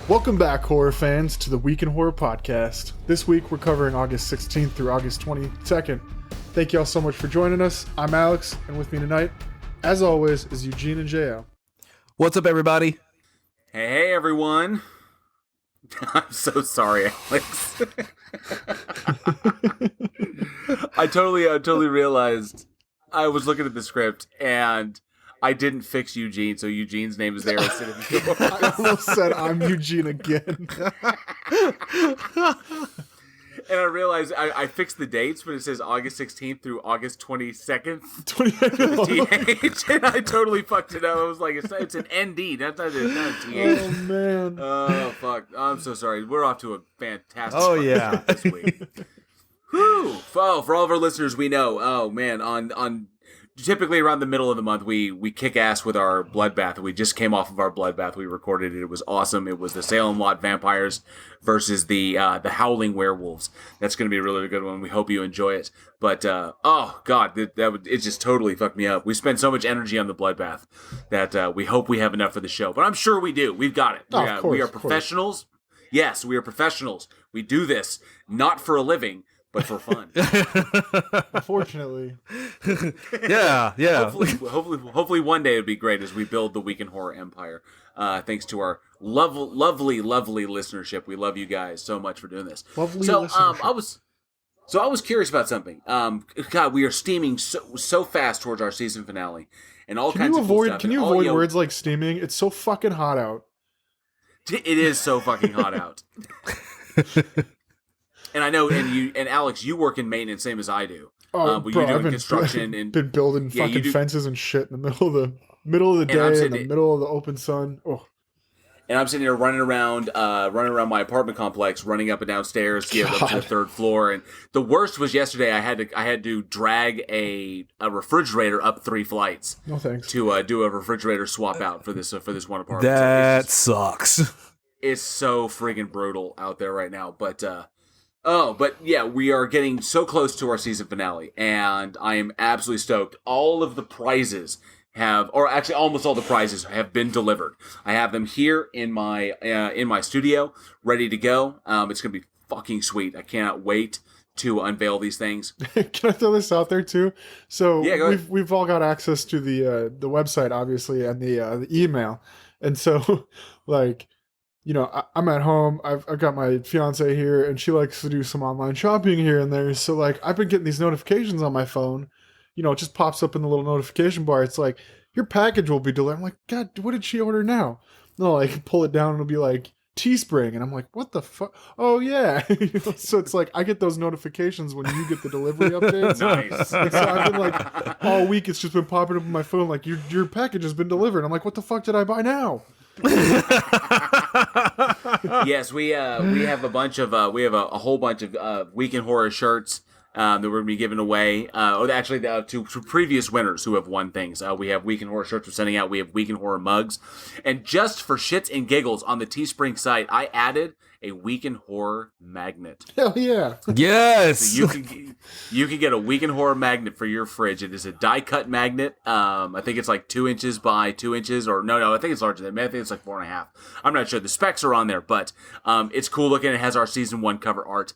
Welcome back, horror fans, to the Week in Horror podcast. This week, we're covering August 16th through August 22nd. Thank you all so much for joining us. I'm Alex, and with me tonight, as always, is Eugene and J.O. What's up, everybody? Hey, everyone. I'm so sorry, Alex. I totally realized I was looking at the script, and I didn't fix Eugene, so Eugene's name is there instead of yours. I almost said I'm Eugene again. And I realized I fixed the dates, but it says August 16th through August 22nd. 22nd. TH, and I totally fucked it up. I was like, it's an ND. That's not a TH. Oh, man. Oh, fuck. I'm so sorry. We're off to a fantastic start this week. Whew. Oh, for all of our listeners, we know. Oh, man. On typically around the middle of the month, we kick ass with our bloodbath. We just came off of our bloodbath. We recorded it. It was awesome. It was the Salem Lot vampires versus the Howling werewolves. That's going to be a really good one. We hope you enjoy it. But oh god, it just totally fucked me up. We spent so much energy on the bloodbath that we hope we have enough for the show. But I'm sure we do. We've got it. We are professionals. Yes, we are professionals. We do this not for a living, but for fun. Unfortunately. Yeah. Hopefully one day it would be great as we build the Week in Horror empire. Thanks to our lovely listenership. We love you guys so much for doing this. Lovely listenership. I was curious about something. God, we are steaming so fast towards our season finale, and all kinds of cool stuff. Can you avoid words like steaming? It's so fucking hot out. It is so fucking hot out. And I know, and Alex, you work in maintenance, same as I do. Oh, but bro, you're doing I've been, construction and been building fucking fences and shit in the middle of the day, in the middle of the open sun. Oh. And I'm sitting here running around my apartment complex, running up and down stairs to get up to the third floor. And the worst was yesterday. I had to drag a refrigerator up 3 flights. No thanks. To do a refrigerator swap out for this one apartment. That sucks. It's so friggin' brutal out there right now. But yeah, we are getting so close to our season finale, and I am absolutely stoked. All of the prizes almost all the prizes have been delivered. I have them here in my studio, ready to go. It's gonna be fucking sweet. I cannot wait to unveil these things. Can I throw this out there too? So yeah, we've all got access to the website, obviously, and the email, and so like. You know, I'm at home. I've got my fiance here, and she likes to do some online shopping here and there. So, like, I've been getting these notifications on my phone. You know, it just pops up in the little notification bar. It's like, your package will be delivered. I'm like, God, what did she order now? No, like, pull it down, and it'll be like, Teespring. And I'm like, what the fuck? Oh, yeah. You know, so it's like, I get those notifications when you get the delivery updates. Nice. And so I've been like, all week, it's just been popping up on my phone, like, your package has been delivered. I'm like, what the fuck did I buy now? Yes, we have a whole bunch of Week in Horror shirts that we're going to be giving away. To previous winners who have won things. We have Week in Horror shirts we're sending out. We have Week in Horror mugs. And just for shits and giggles, on the Teespring site, I added a Week in Horror magnet. Hell yeah. Yes. So you can get a Week in Horror magnet for your fridge. It is a die-cut magnet. I think it's like 2 inches by 2 inches. Or no, I think it's larger than that. I think it's like 4.5. I'm not sure. The specs are on there, but it's cool looking. It has our Season 1 cover art.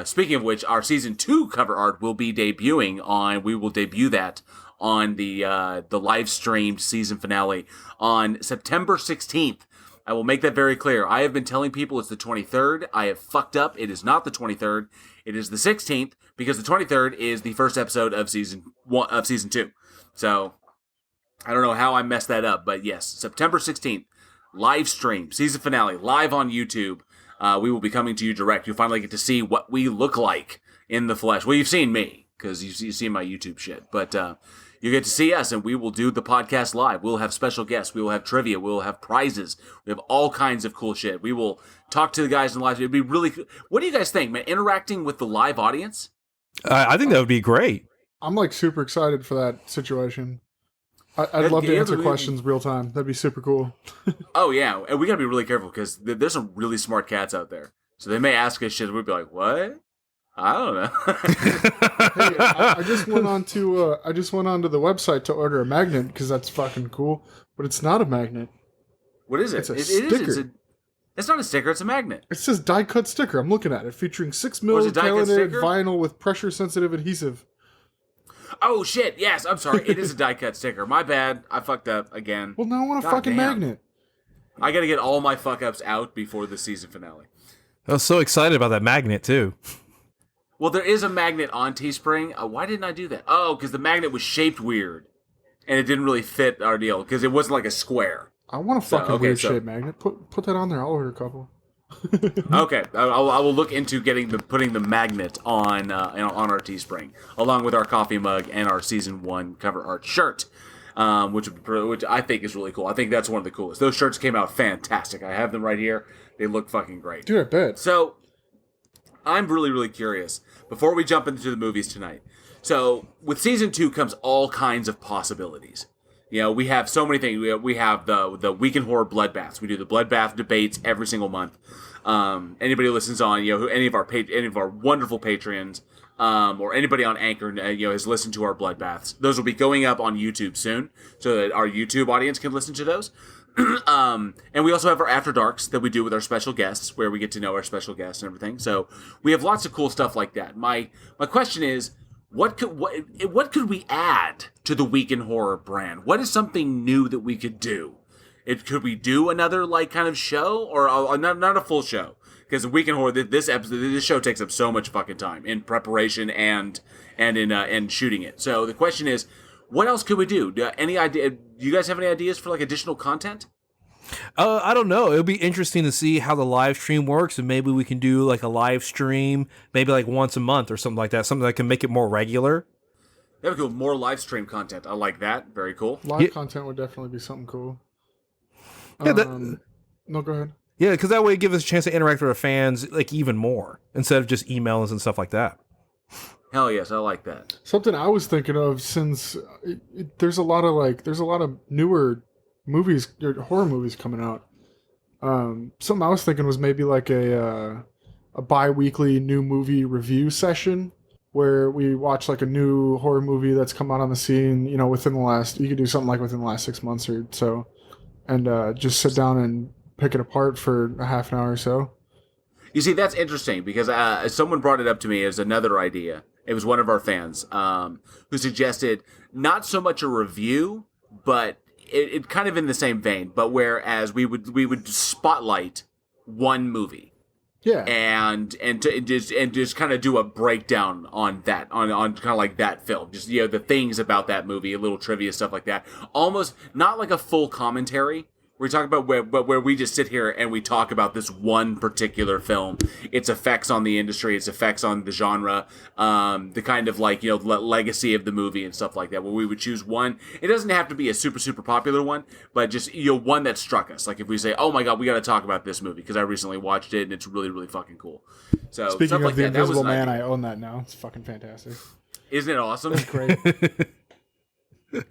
Speaking of which, our Season 2 cover art will be debuting on... We will debut that on the live-streamed season finale on September 16th. I will make that very clear. I have been telling people it's the 23rd. I have fucked up. It is not the 23rd. It is the 16th because the 23rd is the first episode of season 2. So I don't know how I messed that up, but yes, September 16th, live stream, season finale, live on YouTube. We will be coming to you direct. You'll finally get to see what we look like in the flesh. Well, you've seen me because you see my YouTube shit, but you get to see us, and we will do the podcast live. We'll have special guests. We will have trivia. We will have prizes. We have all kinds of cool shit. We will talk to the guys in live. It'd be really cool. What do you guys think, man? Interacting with the live audience? I think that would be great. I'm like super excited for that situation. I'd love to answer questions real time. That'd be super cool. Oh, yeah. And we got to be really careful because there's some really smart cats out there. So they may ask us shit. We'd be like, what? I don't know. Hey, I just went on to the website to order a magnet because that's fucking cool. But it's not a magnet. What is it? It's a sticker. It's not a sticker, it's a magnet. It says die cut sticker. I'm looking at it, featuring 6 is mil it die-cut laminated sticker? vinyl with pressure sensitive adhesive. Oh, shit. Yes, I'm sorry. It is a die-cut sticker. My bad. I fucked up again. Well, now I want a God fucking damn. magnet. I gotta get all my fuck-ups out before the season finale. I was so excited about that magnet too. Well, there is a magnet on Teespring. Why didn't I do that? Oh, because the magnet was shaped weird. And it didn't really fit our deal, because it wasn't like a square. I want a fucking okay, weird so- shaped magnet. Put that on there. I'll order a couple. Okay, I will look into putting the magnet on our Teespring, along with our coffee mug and our season 1 cover art shirt, which I think is really cool. I think that's one of the coolest. Those shirts came out fantastic. I have them right here. They look fucking great. Dude, I bet. So, I'm really, really curious, before we jump into the movies tonight. So, with season 2 comes all kinds of possibilities. You know, we have so many things. We have the Week in Horror Bloodbaths. We do the Bloodbath debates every single month. Anybody who listens on, any of our wonderful Patreons, or anybody on Anchor, has listened to our Bloodbaths. Those will be going up on YouTube soon, so that our YouTube audience can listen to those. And we also have our After Darks that we do with our special guests, where we get to know our special guests and everything. So we have lots of cool stuff like that. My question is, what could we add to the Week in Horror brand? What is something new that we could do? Could we do another kind of show, or not a full show? Because Week in Horror, this show takes up so much fucking time in preparation and in shooting it. So the question is, what else could we do? Any idea? Do you guys have any ideas for additional content? I don't know. It'll be interesting to see how the live stream works, and maybe we can do a live stream, maybe once a month or something like that. Something that can make it more regular. That would go more live stream content. I like that. Very cool. Live content would definitely be something cool. Yeah, No, go ahead. Yeah, because that way it gives us a chance to interact with our fans even more instead of just emails and stuff like that. Hell yes, I like that. Something I was thinking of, since there's a lot of newer movies, horror movies coming out. Something I was thinking was maybe a bi-weekly new movie review session where we watch a new horror movie that's come out on the scene, within the last, you could do something within the last 6 months or so, and just sit down and pick it apart for a half an hour or so. You see, that's interesting because someone brought it up to me as another idea. It was one of our fans who suggested not so much a review, but it kind of in the same vein, but whereas we would spotlight one movie. Yeah. And just kind of do a breakdown on that, on kind of that film. Just, the things about that movie, a little trivia, stuff like that. Almost not like a full commentary. We talk about where we just sit here and we talk about this one particular film, its effects on the industry, its effects on the genre, the kind of legacy of the movie and stuff like that. Where we would choose one. It doesn't have to be a super super popular one, but just one that struck us. Like if we say, oh my god, we got to talk about this movie because I recently watched it and it's really really fucking cool. So speaking stuff of like The that was Invisible an Man, idea. I own that now. It's fucking fantastic. Isn't it awesome? Great.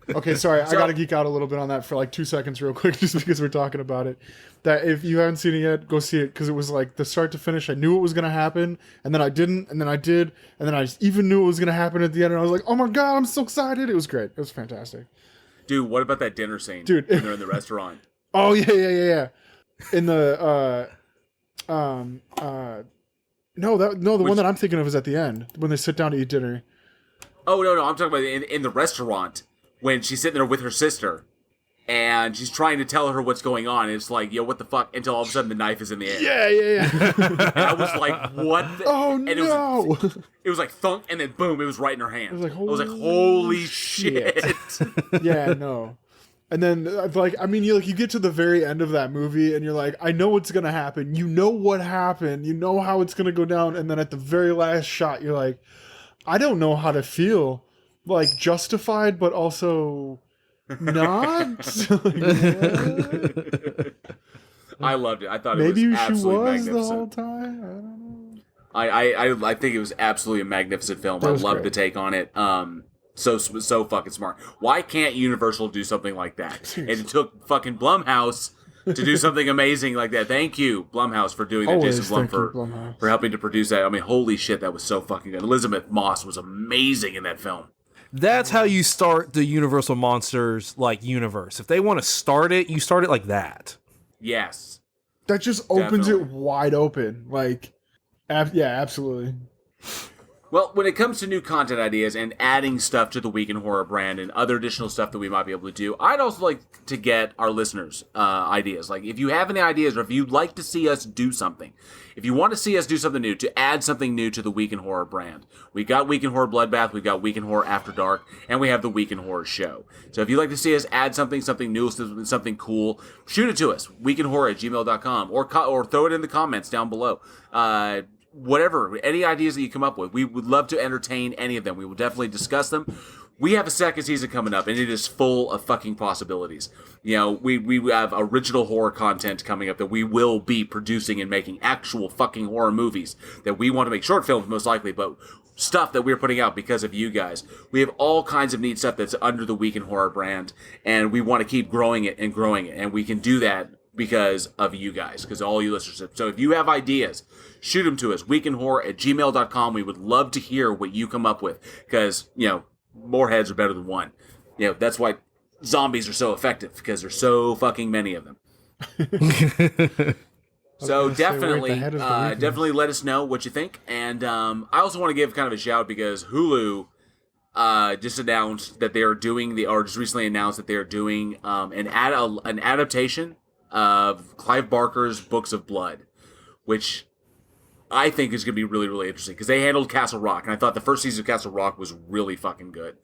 Okay, sorry, I gotta geek out a little bit on that for 2 seconds real quick just because we're talking about it. That if you haven't seen it yet, go see it, because it was the start to finish. I knew it was gonna happen, and then I didn't, and then I did, and then I even knew it was gonna happen at the end, and I was like, oh my god, I'm so excited. It was great. It was fantastic. Dude, what about that dinner scene? Dude. When they're in the restaurant. Oh yeah. In the the one that I'm thinking of is at the end when they sit down to eat dinner. Oh no, I'm talking about in the restaurant when she's sitting there with her sister and she's trying to tell her what's going on. And it's like, what the fuck? Until all of a sudden the knife is in the air. Yeah. And I was like, what? Oh and no! It was like thunk, and then boom, it was right in her hand. I was like, holy shit. Yeah, no. And then, you get to the very end of that movie, and you're like, I know what's gonna happen. You know what happened. You know how it's gonna go down. And then at the very last shot, you're like, I don't know how to feel. Justified, but also not. I loved it. I thought maybe it was she absolutely was magnificent. the whole time. I don't know. I think it was absolutely a magnificent film. I loved the take on it. So fucking smart. Why can't Universal do something like that? Seriously. And it took fucking Blumhouse to do something amazing like that. Thank you, Blumhouse, for doing that. Always Jason Blum thank you, Blumhouse. for helping to produce that. I mean, holy shit, that was so fucking good. Elizabeth Moss was amazing in that film. That's how you start the Universal Monsters universe. If they want to start it, you start it like that. Yes. that just opens it Definitely. wide open. Like, yeah, absolutely. Well, when it comes to new content ideas and adding stuff to the Week in Horror brand and other additional stuff that we might be able to do, I'd also like to get our listeners' ideas. Like, if you have any ideas or if you'd like to see us do something, if you want to see us do something new, to add something new to the Week in Horror brand, we got Week in Horror Bloodbath, we got Week in Horror After Dark, and we have the Week in Horror show. So if you'd like to see us add something new, something cool, shoot it to us, weekinhorror@gmail.com, or throw it in the comments down below. Whatever, any ideas that you come up with, we would love to entertain any of them. We will definitely discuss them. We have a second season coming up, and it is full of fucking possibilities. You know, we have original horror content coming up that we will be producing and making actual fucking horror movies that we want to make, short films most likely, but stuff that we're putting out because of you guys. We have all kinds of neat stuff that's under the Week in Horror brand, and we want to keep growing it, and we can do that because of you guys, because all you listeners. So if you have ideas, shoot them to us, weekinhorror@gmail.com. We would love to hear what you come up with, because, you know, more heads are better than one. You know, that's why zombies are so effective, because there's so fucking many of them. So definitely, definitely let us know what you think. And I also want to give kind of a shout, because Hulu just announced that they are doing or just recently announced that they are doing an adaptation of Clive Barker's Books of Blood, which I think is going to be really, really interesting, because they handled Castle Rock, and I thought the first season of Castle Rock was really fucking good.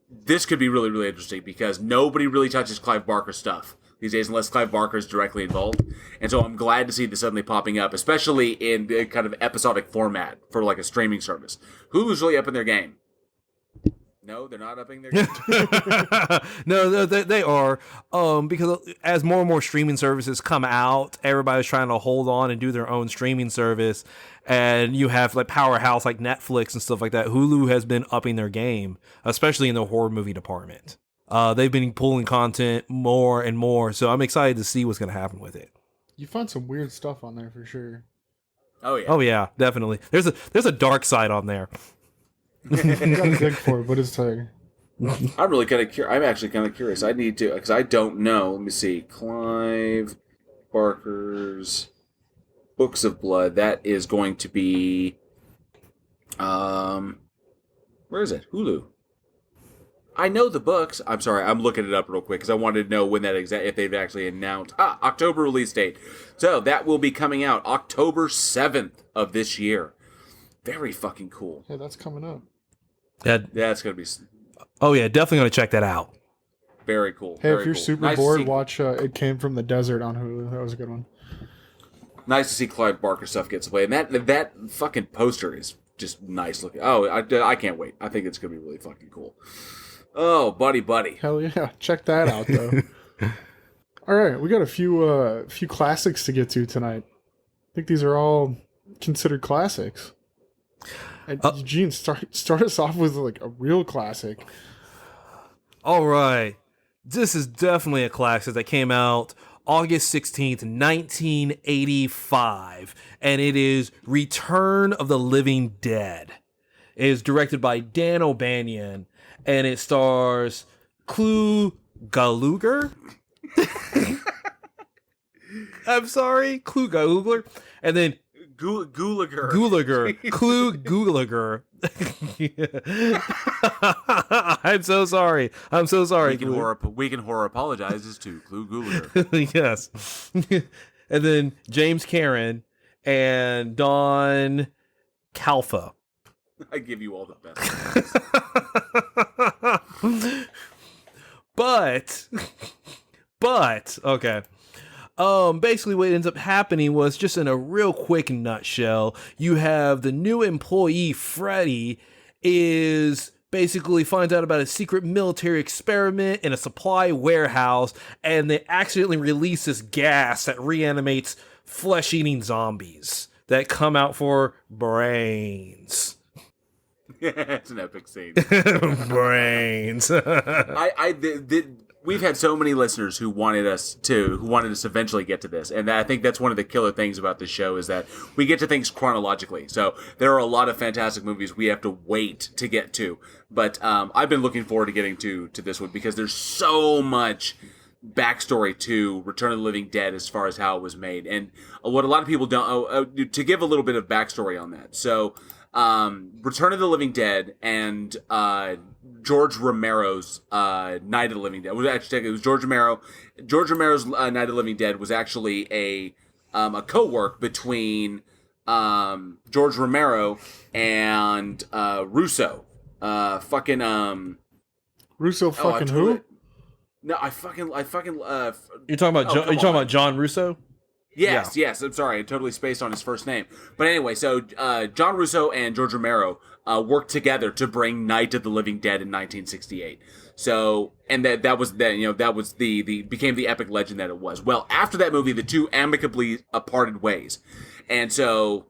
This could be really, really interesting, because nobody really touches Clive Barker stuff these days unless Clive Barker is directly involved. And so I'm glad to see this suddenly popping up, especially in a kind of episodic format for like a streaming service. Hulu's really up in their game. No, they're not upping their game. No, they are. Because as more and more streaming services come out, everybody's trying to hold on and do their own streaming service. And you have like powerhouse like Netflix and stuff like that. Hulu has been upping their game, especially in the horror movie department. They've been pulling content more and more. So I'm excited to see what's going to happen with it. You find some weird stuff on there for sure. Oh yeah. Oh yeah, definitely. There's a dark side on there. You gotta dig for it, but it's like... I'm really kind of curious. I'm actually kind of curious. I need to, because I don't know. Let me see. Clive Barker's Books of Blood. That is going to be, where is it? Hulu. I know the books. I'm sorry. I'm looking it up real quick because I wanted to know when that if they've actually announced. October release date. So that will be coming out October 7th of this year. Very fucking cool. Yeah, that's coming up. Yeah, it's going to be... Oh yeah, definitely going to check that out. Very cool. Hey, very if you're cool. super bored, watch It Came from the Desert on Hulu. That was a good one. Nice to see Clive Barker stuff gets away. And that fucking poster is just nice looking. Oh, I can't wait. I think it's going to be really fucking cool. Oh, buddy. Hell yeah. Check that out, though. All right, we got a few classics to get to tonight. I think these are all considered classics. And Eugene, start us off with like a real classic. All right. This is definitely a classic that came out August 16th, 1985. And it is Return of the Living Dead. It is directed by Dan O'Banion. And it stars Clu Gallagher. I'm sorry, Clu Gallagher. And then Gulager. Clu Gulager. I'm so sorry. Week in Horror apologizes to Clu Gulager. Yes. And then James Karen and Don Calfa. I give you all the best. But okay. Basically what ends up happening was, just in a real quick nutshell, you have the new employee, Freddy, is basically finds out about a secret military experiment in a supply warehouse, and they accidentally release this gas that reanimates flesh-eating zombies that come out for brains. It's an epic scene. Brains. We've had so many listeners who wanted us to eventually get to this, and I think that's one of the killer things about this show is that we get to things chronologically. So there are a lot of fantastic movies we have to wait to get to, but I've been looking forward to getting to this one because there's so much backstory to Return of the Living Dead as far as how it was made. And what a lot of people don't, to give a little bit of backstory on that. So, Return of the Living Dead and George Romero's Night of the Living Dead. It was George Romero. George Romero's Night of the Living Dead was actually a co-work between George Romero and Russo. Russo fucking who? No, I fucking. You're talking about about John Russo? Yes. I'm sorry, I totally spaced on his first name. But anyway, so John Russo and George Romero worked together to bring Night of the Living Dead in 1968. So, and that was the became the epic legend that it was. Well, after that movie, the two amicably parted ways, and so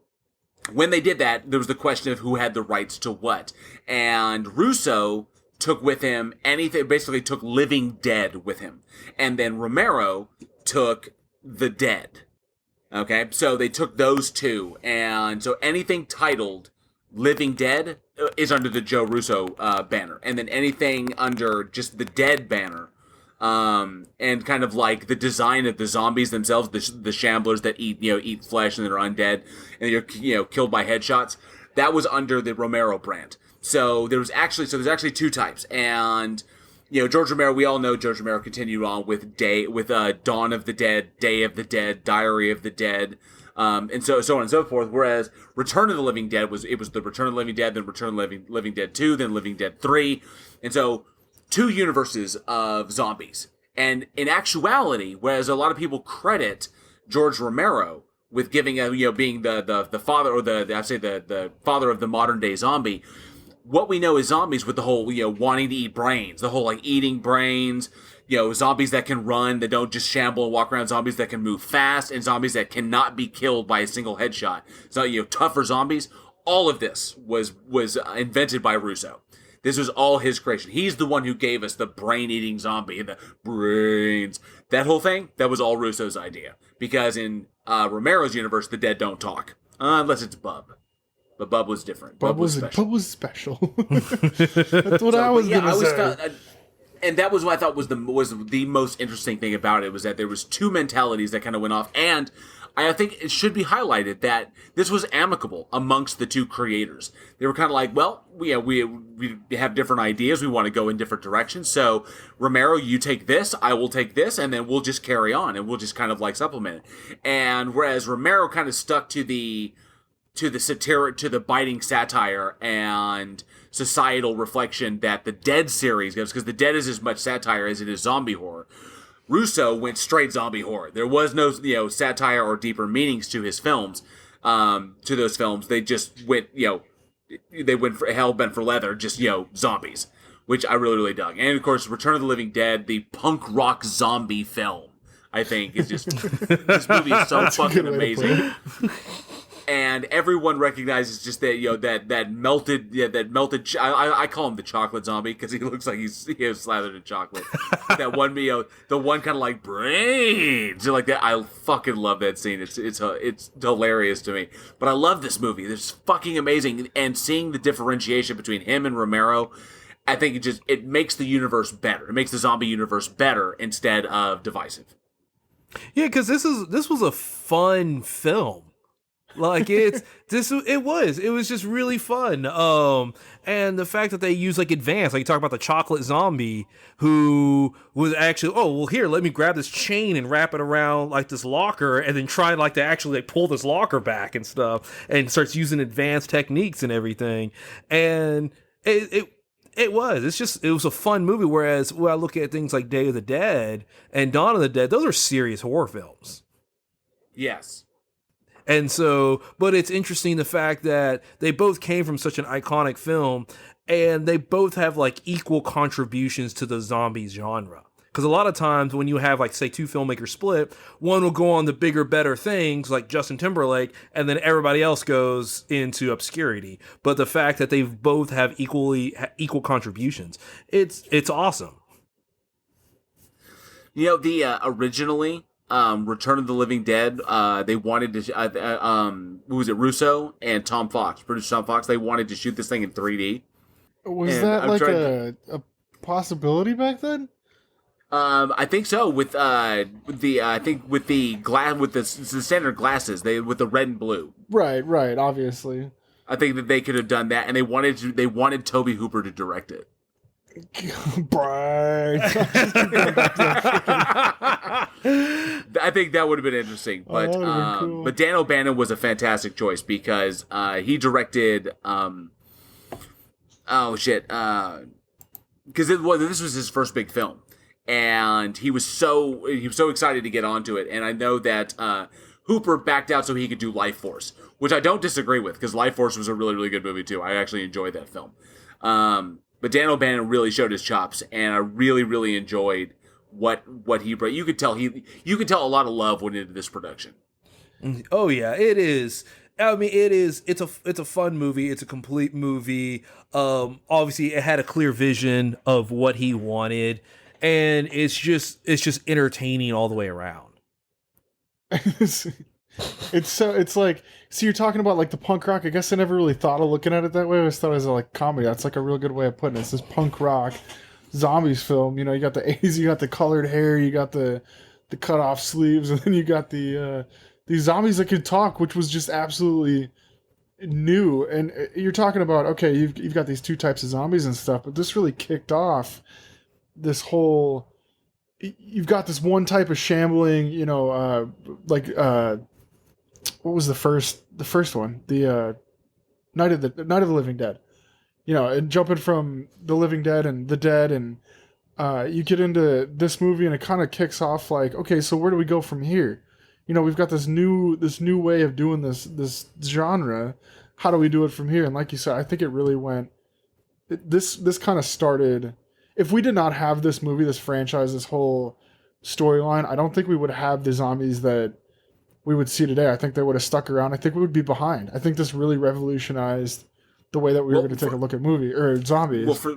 when they did that, there was the question of who had the rights to what, and Russo took with him anything, basically took Living Dead with him. And then Romero took The Dead. Okay, so they took those two. And so anything titled Living Dead is under the Joe Russo banner. And then anything under just the Dead banner, and kind of like the design of the zombies themselves, the shamblers that eat flesh and they're undead, and you're killed by headshots, that was under the Romero brand. So there's actually two types, and George Romero, we all know George Romero continued on with Dawn of the Dead, Day of the Dead, Diary of the Dead, and so on and so forth. Whereas Return of the Living Dead was the Return of the Living Dead, then Return of the Living Dead 2, then Living Dead 3, and so two universes of zombies. And in actuality, whereas a lot of people credit George Romero with giving being the father, or the father of the modern day zombie. What we know is zombies with the whole, wanting to eat brains, the whole, eating brains, zombies that can run, that don't just shamble and walk around, zombies that can move fast, and zombies that cannot be killed by a single headshot. So, tougher zombies. All of this was invented by Russo. This was all his creation. He's the one who gave us the brain-eating zombie, the brains. That whole thing, that was all Russo's idea. Because in Romero's universe, the dead don't talk. Unless it's Bub. But Bub was different. Bub was special. Bub was special. That's what I was gonna say. And that was what I thought was the most interesting thing about it, was that there was two mentalities that kind of went off. And I think it should be highlighted that this was amicable amongst the two creators. They were kind of like, well, we have different ideas. We want to go in different directions. So, Romero, you take this, I will take this, and then we'll just carry on, and we'll just kind of supplement it. And whereas Romero kind of stuck to the biting satire and societal reflection that the Dead series gives, because the Dead is as much satire as it is zombie horror. Russo went straight zombie horror. There was no, satire or deeper meanings to his films, to those films. They just went, they went for hell bent for leather, just, zombies, which I really, really dug. And of course, Return of the Living Dead, the punk rock zombie film, I think is just, this movie is so fucking amazing. And everyone recognizes just that, that melted, I call him the chocolate zombie, because he looks like he's slathered in chocolate. That one, the one kind of like brains, like that. I fucking love that scene. It's hilarious to me. But I love this movie. It's fucking amazing. And seeing the differentiation between him and Romero, I think it makes the universe better. It makes the zombie universe better instead of divisive. Yeah, because this was a fun film. Like it was just really fun. And the fact that they use advanced, you talk about the chocolate zombie who was actually, oh, well, here, let me grab this chain and wrap it around this locker, and then try to actually pull this locker back and stuff, and starts using advanced techniques and everything. And it was a fun movie. Whereas when I look at things like Day of the Dead and Dawn of the Dead, those are serious horror films. Yes. And so, but it's interesting the fact that they both came from such an iconic film, and they both have equal contributions to the zombie genre. Because a lot of times when you have say two filmmakers split, one will go on the bigger, better things like Justin Timberlake, and then everybody else goes into obscurity. But the fact that they both have equal contributions, it's awesome. Originally, Return of the Living Dead, they wanted to, who was it, Russo and Tom Fox, producer Tom Fox, they wanted to shoot this thing in 3D. Was that a possibility back then? I think so. With the I think with the glass with the standard glasses, they with the red and blue. Right, obviously. I think that they could have done that, and they wanted Toby Hooper to direct it. Brian. I think that would have been interesting, but that would've been cool. but Dan O'Bannon was a fantastic choice because he directed oh shit because this was his first big film, and he was so excited to get onto it, and I know that Hooper backed out so he could do Life Force, which I don't disagree with because Life Force was a really, really good movie too. I actually enjoyed that film. But Dan O'Bannon really showed his chops, and I really, really enjoyed what he brought. You could tell a lot of love went into this production. Oh yeah, it is. I mean, it's a fun movie. It's a complete movie. Obviously, it had a clear vision of what he wanted, and it's just entertaining all the way around. It's like, so you're talking about like the punk rock. I guess I never really thought of looking at it that way. I always thought it was like comedy. That's like a real good way of putting it. It's this punk rock zombies film. You know, you got the A's, you got the colored hair, you got the cut off sleeves, and then you got the these zombies that could talk, which was just absolutely new. And you're talking about, okay, you've got these two types of zombies and stuff, but this really kicked off this whole. You've got this one type of shambling, you know, what was the first one? The Night of the Living Dead. You know, and jumping from the Living Dead and the Dead, and you get into this movie, and it kind of kicks off like, okay, so where do we go from here? You know, we've got this new way of doing this genre. How do we do it from here? And like you said, I think it really went. This kind of started. If we did not have this movie, this franchise, this whole storyline, I don't think we would have the zombies that we would see today. I think they would have stuck around. I think we would be behind. I think this really revolutionized the way that we were going to take a look at zombies. For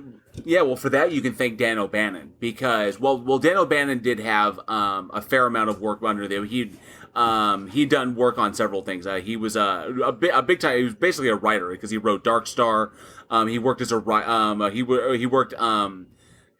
that you can thank Dan O'Bannon because Dan O'Bannon did have a fair amount of work under there. He'd done work on several things. He was a big time. He was basically a writer because he wrote Dark Star. He worked as a he worked.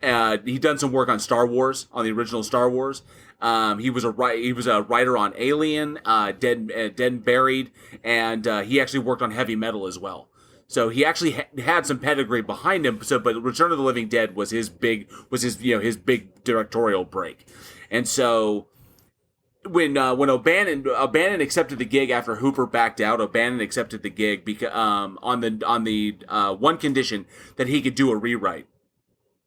He'd done some work on Star Wars, on the original Star Wars. He was a writer on Alien, Dead and Buried, and he actually worked on heavy metal as well. So he actually had some pedigree behind him. But Return of the Living Dead was his big directorial break. And so when O'Bannon accepted the gig after Hooper backed out, O'Bannon accepted the gig because on the one condition that he could do a rewrite.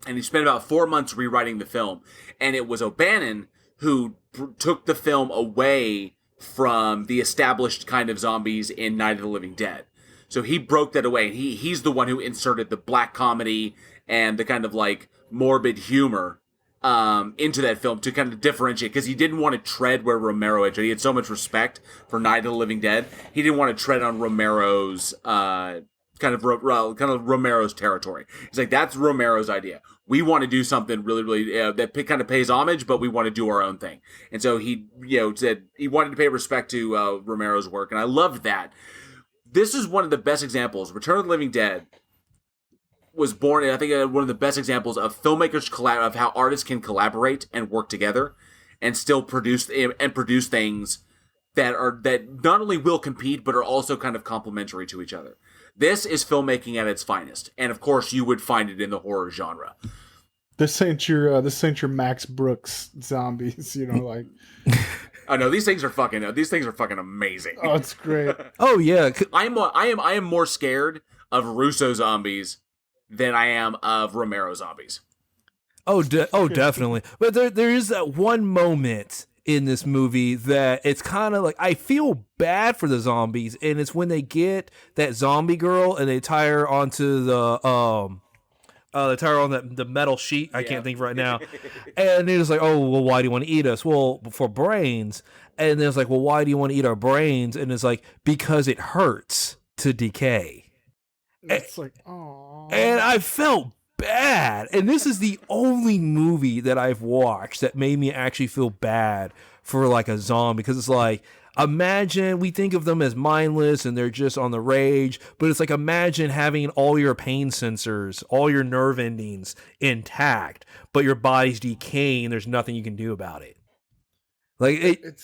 And he spent about 4 months rewriting the film. And it was O'Bannon who took the film away from the established kind of zombies in Night of the Living Dead. So he broke that away. And he's the one who inserted the black comedy and the kind of like morbid humor into that film to kind of differentiate. Because he didn't want to tread where Romero had. He had so much respect for Night of the Living Dead. He didn't want to tread on Romero's kind of Romero's territory. He's like, that's Romero's idea. We want to do something really, really that kind of pays homage, but we want to do our own thing. And so he, said he wanted to pay respect to Romero's work, and I loved that. This is one of the best examples. Return of the Living Dead was born, I think, one of the best examples of filmmakers of how artists can collaborate and work together, and still produce things that not only will compete, but are also kind of complementary to each other. This is filmmaking at its finest, and of course, you would find it in the horror genre. This ain't your Max Brooks zombies, like. I know these things are fucking amazing. Oh, it's great. Oh yeah, I am more scared of Russo zombies than I am of Romero zombies. Oh, definitely. But there is that one moment in this movie that it's kind of like I feel bad for the zombies, and it's when they get that zombie girl and they tie her onto the the metal sheet. I can't think right now. And they're just like, oh, well, why do you want to eat us? Well, for brains. And then it's like, well, why do you want to eat our brains? And it's like, because it hurts to decay. It's like, oh. And I felt bad. And this is the only movie that I've watched that made me actually feel bad for like a zombie, because it's like, Imagine, we think of them as mindless and they're just on the rage, but it's like, imagine having all your pain sensors, all your nerve endings intact, but your body's decaying. There's nothing you can do about it. Like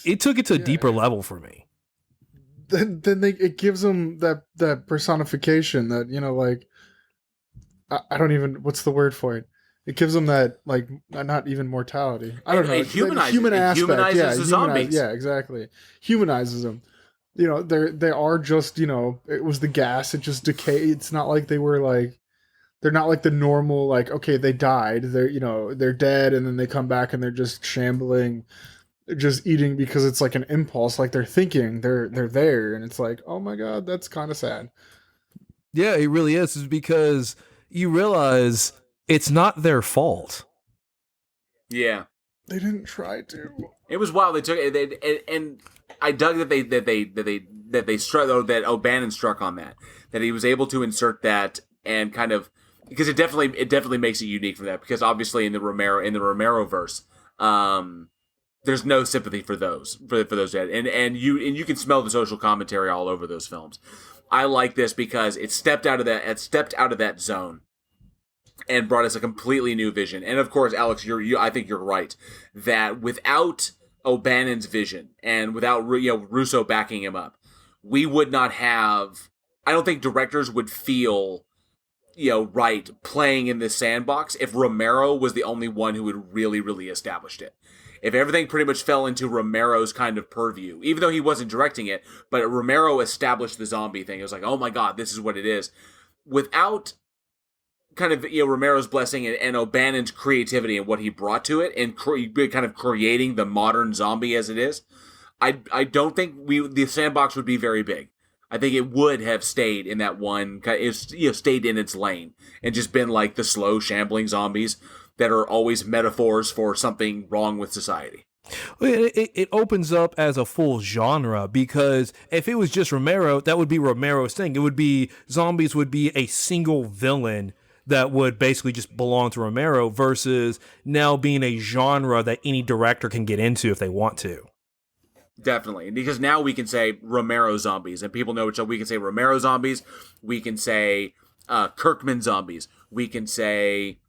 it took it to a deeper level for me. Then it gives them that personification that, you know, like, I don't even, what's the word for it? It gives them that, like, not even mortality. I don't know. It humanizes, human aspect. humanizes the zombies. Yeah, exactly. Humanizes them. You know, they are just, you know, it was the gas. It just decayed. It's not like they were like, they're not like the normal, like, okay, they died. They're, you know, they're dead and then they come back and they're just shambling, just eating because it's like an impulse. Like they're thinking, they're there. And it's like, oh my God, that's kind of sad. Yeah, it really is. It's because you realize it's not their fault. Yeah, they didn't try to. It was wild. They took it, and I dug that O'Bannon struck on that he was able to insert that and kind of, because it definitely makes it unique from that, because obviously in the Romero verse, there's no sympathy for those dead, and you can smell the social commentary all over those films. I like this because it stepped out of that zone and brought us a completely new vision. And of course, Alex, I think you're right that without O'Bannon's vision and without Russo backing him up, we would not have. I don't think directors would feel right playing in this sandbox if Romero was the only one who had really established it. If everything pretty much fell into Romero's kind of purview, even though he wasn't directing it, but Romero established the zombie thing. It was like, oh my God, this is what it is. Without kind of Romero's blessing and O'Bannon's creativity and what he brought to it, and kind of creating the modern zombie as it is, I don't think the sandbox would be very big. I think it would have stayed in that one, stayed in its lane and just been like the slow shambling zombies that are always metaphors for something wrong with society. It opens up as a full genre, because if it was just Romero, that would be Romero's thing. It would be, zombies would be a single villain that would basically just belong to Romero, versus now being a genre that any director can get into if they want to. Definitely, because now we can say Romero zombies, and people know which. We can say Romero zombies. We can say Kirkman zombies. We can say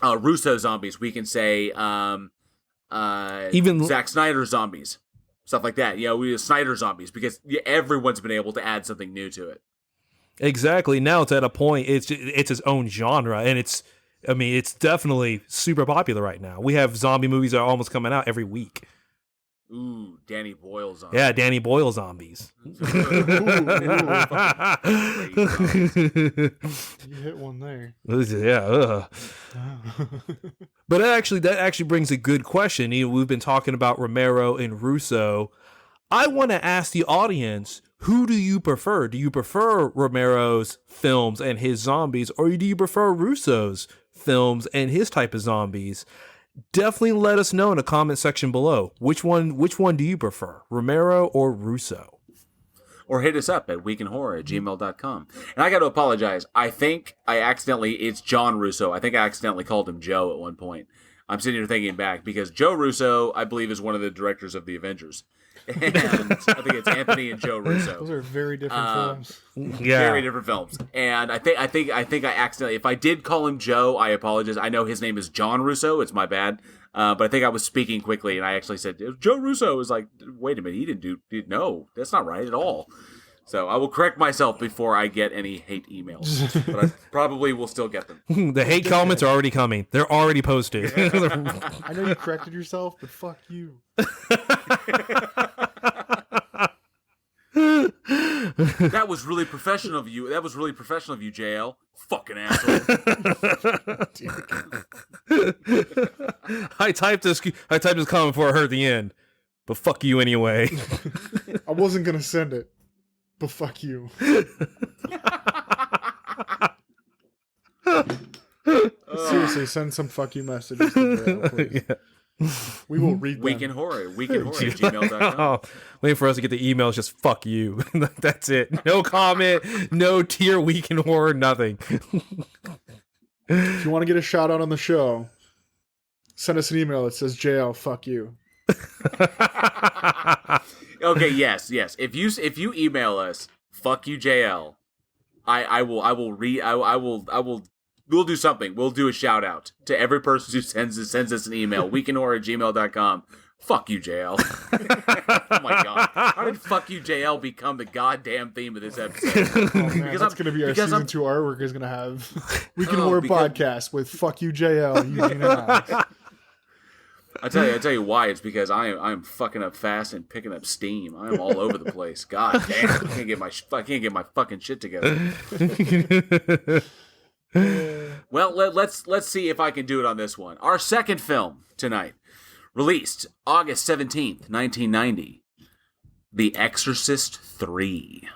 Russo zombies. We can say even Zack Snyder zombies, stuff like that. We Snyder zombies, because everyone's been able to add something new to it. Exactly. Now it's at a point, it's its own genre, and it's definitely super popular right now. We have zombie movies that are almost coming out every week. Ooh, Danny Boyle zombies. Yeah, Danny Boyle zombies. You hit one there. Yeah. But that actually brings a good question. We've been talking about Romero and Russo. I want to ask the audience, who do you prefer? Do you prefer Romero's films and his zombies, or do you prefer Russo's films and his type of zombies? Definitely let us know in the comment section below. Which one do you prefer, Romero or Russo? Or hit us up at weekinhorror@gmail.com. And I got to apologize. I think it's John Russo. I think I accidentally called him Joe at one point. I'm sitting here thinking back, because Joe Russo, I believe, is one of the directors of the Avengers. And I think it's Anthony and Joe Russo. Those are very different films. Yeah, very different films. And I think I accidentally, if I did call him Joe, I apologize. I know his name is John Russo. It's my bad. But I think I was speaking quickly, and I actually said Joe Russo. Was like, wait a minute, he didn't no, that's not right at all. So I will correct myself before I get any hate emails, but I probably will still get them. The hate comments are already coming. They're already posted. I know you corrected yourself, but fuck you. That was really professional of you. JL. Fucking asshole. I typed this comment before I heard the end, but fuck you anyway. I wasn't gonna send it, but fuck you. Seriously, send some fuck you messages to Braille, please. Yeah. We will read them. weekinhorror@gmail.com. Waiting for us to get the emails, just fuck you. That's it. No comment, no tier Week in Horror, nothing. If you want to get a shout out on the show, send us an email that says JL, fuck you. Okay, yes. If you email us, fuck you, JL. I will. We'll do something. We'll do a shout out to every person who sends us an email. weekendhorror@gmail.com. Fuck you, JL. Oh my god. How did fuck you, JL become the goddamn theme of this episode? Oh man, because that's going to be our season 2 artwork is going to have Weekend Horror Podcast with fuck you, JL. Eugene and Alex. I tell you why. It's because I'm fucking up fast and picking up steam. I'm all over the place. God damn, I can't get my fucking shit together. Well, let's see if I can do it on this one. Our second film tonight, released August 17th, 1990, The Exorcist 3.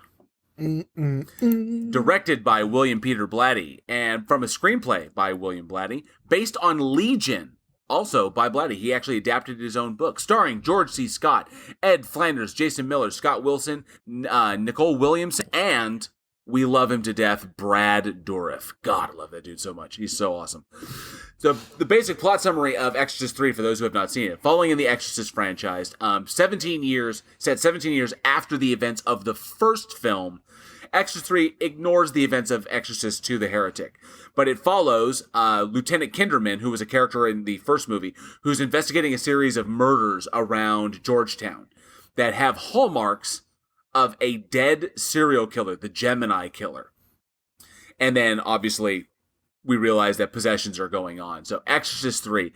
Directed by William Peter Blatty, and from a screenplay by William Blatty, based on Legion, also by Blatty. He actually adapted his own book, starring George C. Scott, Ed Flanders, Jason Miller, Scott Wilson, Nicole Williams, and we love him to death, Brad Dourif. God, I love that dude so much. He's so awesome. So the basic plot summary of Exorcist 3, for those who have not seen it, following in the Exorcist franchise, 17 years after the events of the first film, Exorcist 3 ignores the events of Exorcist 2, The Heretic. But it follows Lieutenant Kinderman, who was a character in the first movie, who's investigating a series of murders around Georgetown that have hallmarks of a dead serial killer, the Gemini Killer. And then, obviously, we realize that possessions are going on. So, Exorcist 3.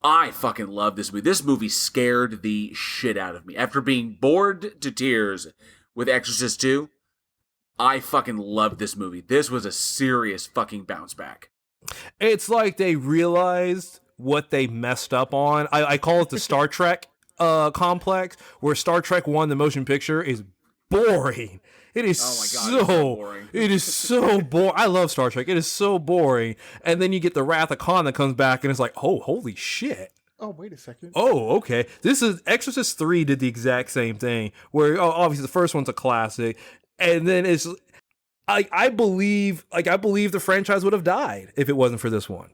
I fucking love this movie. This movie scared the shit out of me. After being bored to tears with Exorcist 2, I fucking loved this movie. This was a serious fucking bounce back. It's like they realized what they messed up on. I call it the Star Trek complex, where Star Trek 1, the motion picture, is boring. It is boring. It is so boring. I love Star Trek. It is so boring. And then you get the Wrath of Khan that comes back, and it's like, oh, holy shit. Oh, wait a second. Oh, okay. This is Exorcist 3 did the exact same thing, where obviously the first one's a classic, and then it's I believe the franchise would have died if it wasn't for this one.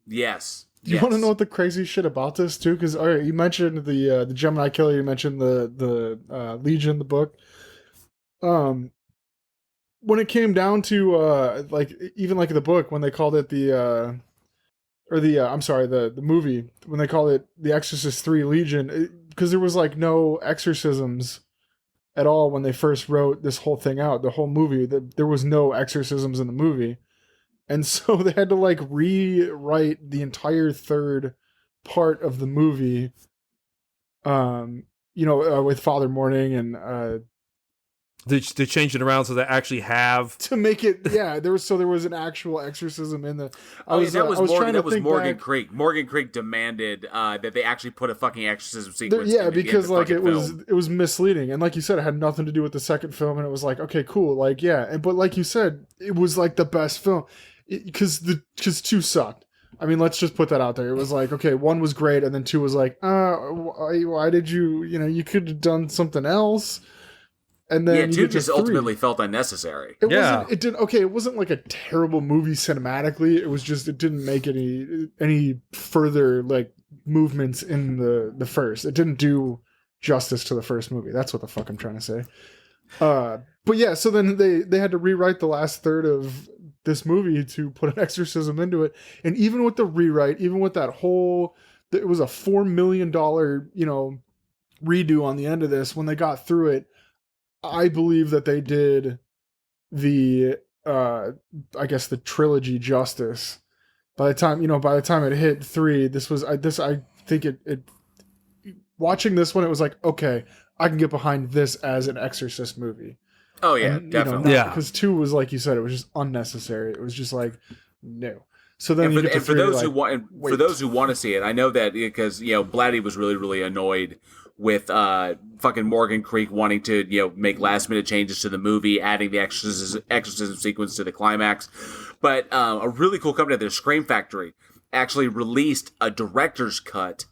Yes. You want to know what the crazy shit about this too? Because all right, you mentioned the Gemini Killer, you mentioned the Legion, the book. When it came down to like even like the book, when they called it the movie, when they called it The Exorcist 3 Legion, because there was like no exorcisms at all when they first wrote this whole thing out, the whole movie, there was no exorcisms in the movie. And so they had to like rewrite the entire third part of the movie, with Father Morning and They changed it around so they actually have to make it. Yeah, there was an actual exorcism in the. Morgan Creek. Morgan Creek demanded that they actually put a fucking exorcism sequence. Because like it was misleading, and like you said, it had nothing to do with the second film, and it was like, okay, cool, like yeah, but like you said, it was like the best film because 2 sucked. I mean, let's just put that out there. It was like, okay, 1 was great, and then 2 was like, why did you? You could have done something else. And then 2 just ultimately felt unnecessary. It wasn't like a terrible movie cinematically. It was just, it didn't make any further like movements in the first. It didn't do justice to the first movie. That's what the fuck I'm trying to say. But yeah, so then they had to rewrite the last third of this movie to put an exorcism into it. And even with the rewrite, even with that whole, it was a $4 million, redo on the end of this. When they got through it, I believe that they did the the trilogy justice. By the time it hit 3, I think it watching this one, it was like, okay, I can get behind this as an Exorcist movie. Oh yeah, definitely. Because 2 was, like you said, it was just unnecessary. It was just like, no. So then for those who want to see it, I know that because Blatty was really, really annoyed with fucking Morgan Creek wanting to make last minute changes to the movie, adding the exorcism sequence to the climax. But a really cool company, their Scream Factory, actually released a director's cut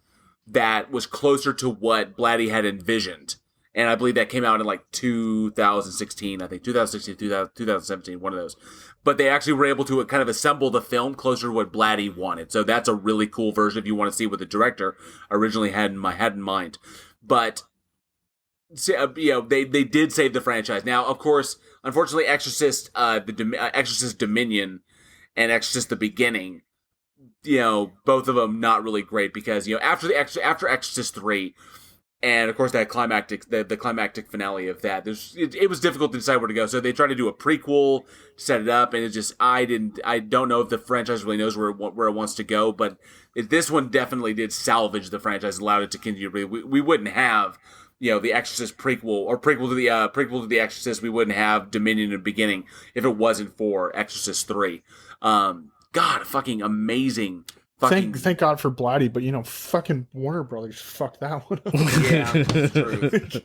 that was closer to what Blatty had envisioned. And I believe that came out in like 2016, I think 2017, one of those. But they actually were able to kind of assemble the film closer to what Blatty wanted. So that's a really cool version if you want to see what the director originally had in mind. But they did save the franchise. Now, of course, unfortunately, Exorcist, Exorcist Dominion and Exorcist the Beginning, both of them not really great because after Exorcist 3. And of course, that the climactic finale of that, it was difficult to decide where to go. So they tried to do a prequel, set it up, and it just I don't know if the franchise really knows where it wants to go. But this one definitely did salvage the franchise, allowed it to continue. We wouldn't have the Exorcist prequel or prequel to the Exorcist. We wouldn't have Dominion and Beginning if it wasn't for Exorcist 3. God, fucking amazing. Thank God for Blatty, but fucking Warner Brothers fucked that one up. Yeah, that's true.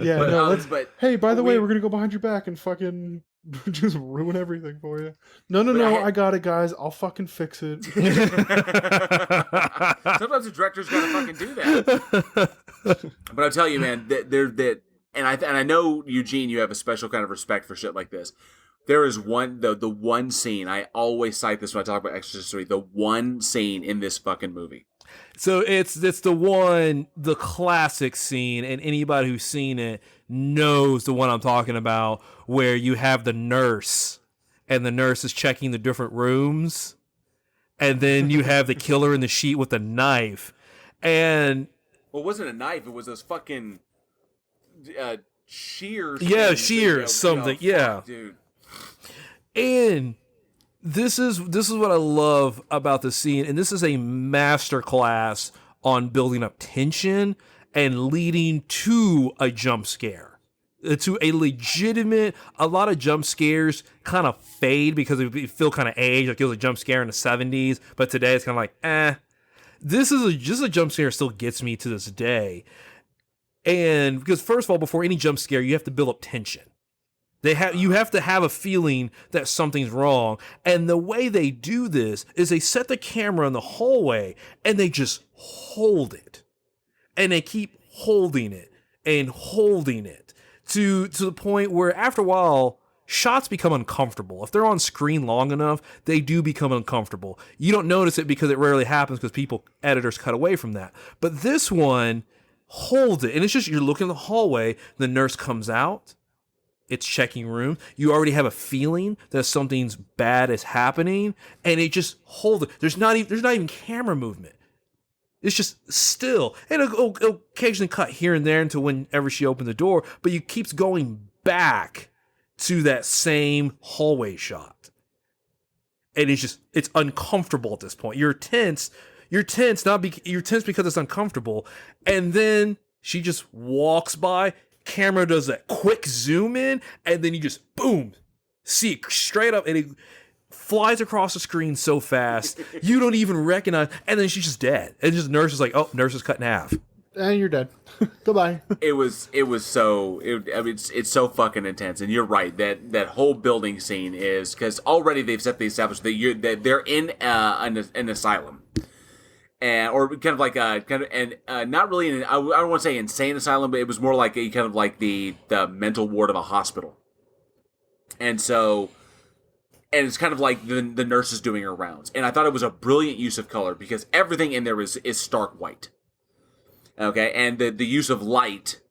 Yeah, but hey, by the way, we're gonna go behind your back and fucking just ruin everything for you. No, I got it, guys. I'll fucking fix it. Sometimes the director's gotta fucking do that. But I'll tell you, man, and I know, Eugene, you have a special kind of respect for shit like this. There is the one scene, I always cite this when I talk about Exorcist 3, the one scene in this fucking movie. So it's the classic scene, and anybody who's seen it knows the one I'm talking about, where you have the nurse, and the nurse is checking the different rooms, and then you have the killer in the sheet with a knife, and... Well, it wasn't a knife, it was those fucking shears. Yeah, shears, something, yeah. Fuck, dude. And this is what I love about the scene, and this is a masterclass on building up tension and leading to a jump scare, to a legitimate. A lot of jump scares kind of fade because they feel kind of aged, like it was a jump scare in the 70s, but today it's kind of like, This is just a jump scare still gets me to this day, and because first of all, before any jump scare, you have to build up tension. You have to have a feeling that something's wrong. And the way they do this is they set the camera in the hallway and they just hold it. And they keep holding it and holding it to the point where after a while, shots become uncomfortable. If they're on screen long enough, they do become uncomfortable. You don't notice it because it rarely happens because editors cut away from that. But this one holds it. And it's just, you're looking in the hallway, the nurse comes out. It's checking room. You already have a feeling that something's bad is happening, and it just holds it. There's not even camera movement. It's just still, and it'll occasionally cut here and there until whenever she opened the door. But you keeps going back to that same hallway shot, and it's uncomfortable at this point. You're tense. You're tense because it's uncomfortable, and then she just walks by. Camera does that quick zoom in, and then you just boom, see it straight up, and it flies across the screen so fast you don't even recognize. And then she's just dead. And just nurse is like, oh, nurse is cut in half. And you're dead. Goodbye. It's so fucking intense. And you're right that whole building scene is because already they've established that they're in an asylum. Or kind of like not really I don't want to say insane asylum, but it was more like the mental ward of a hospital. And it's kind of like the nurse is doing her rounds. And I thought it was a brilliant use of color because everything in there is stark white. Okay, and the use of light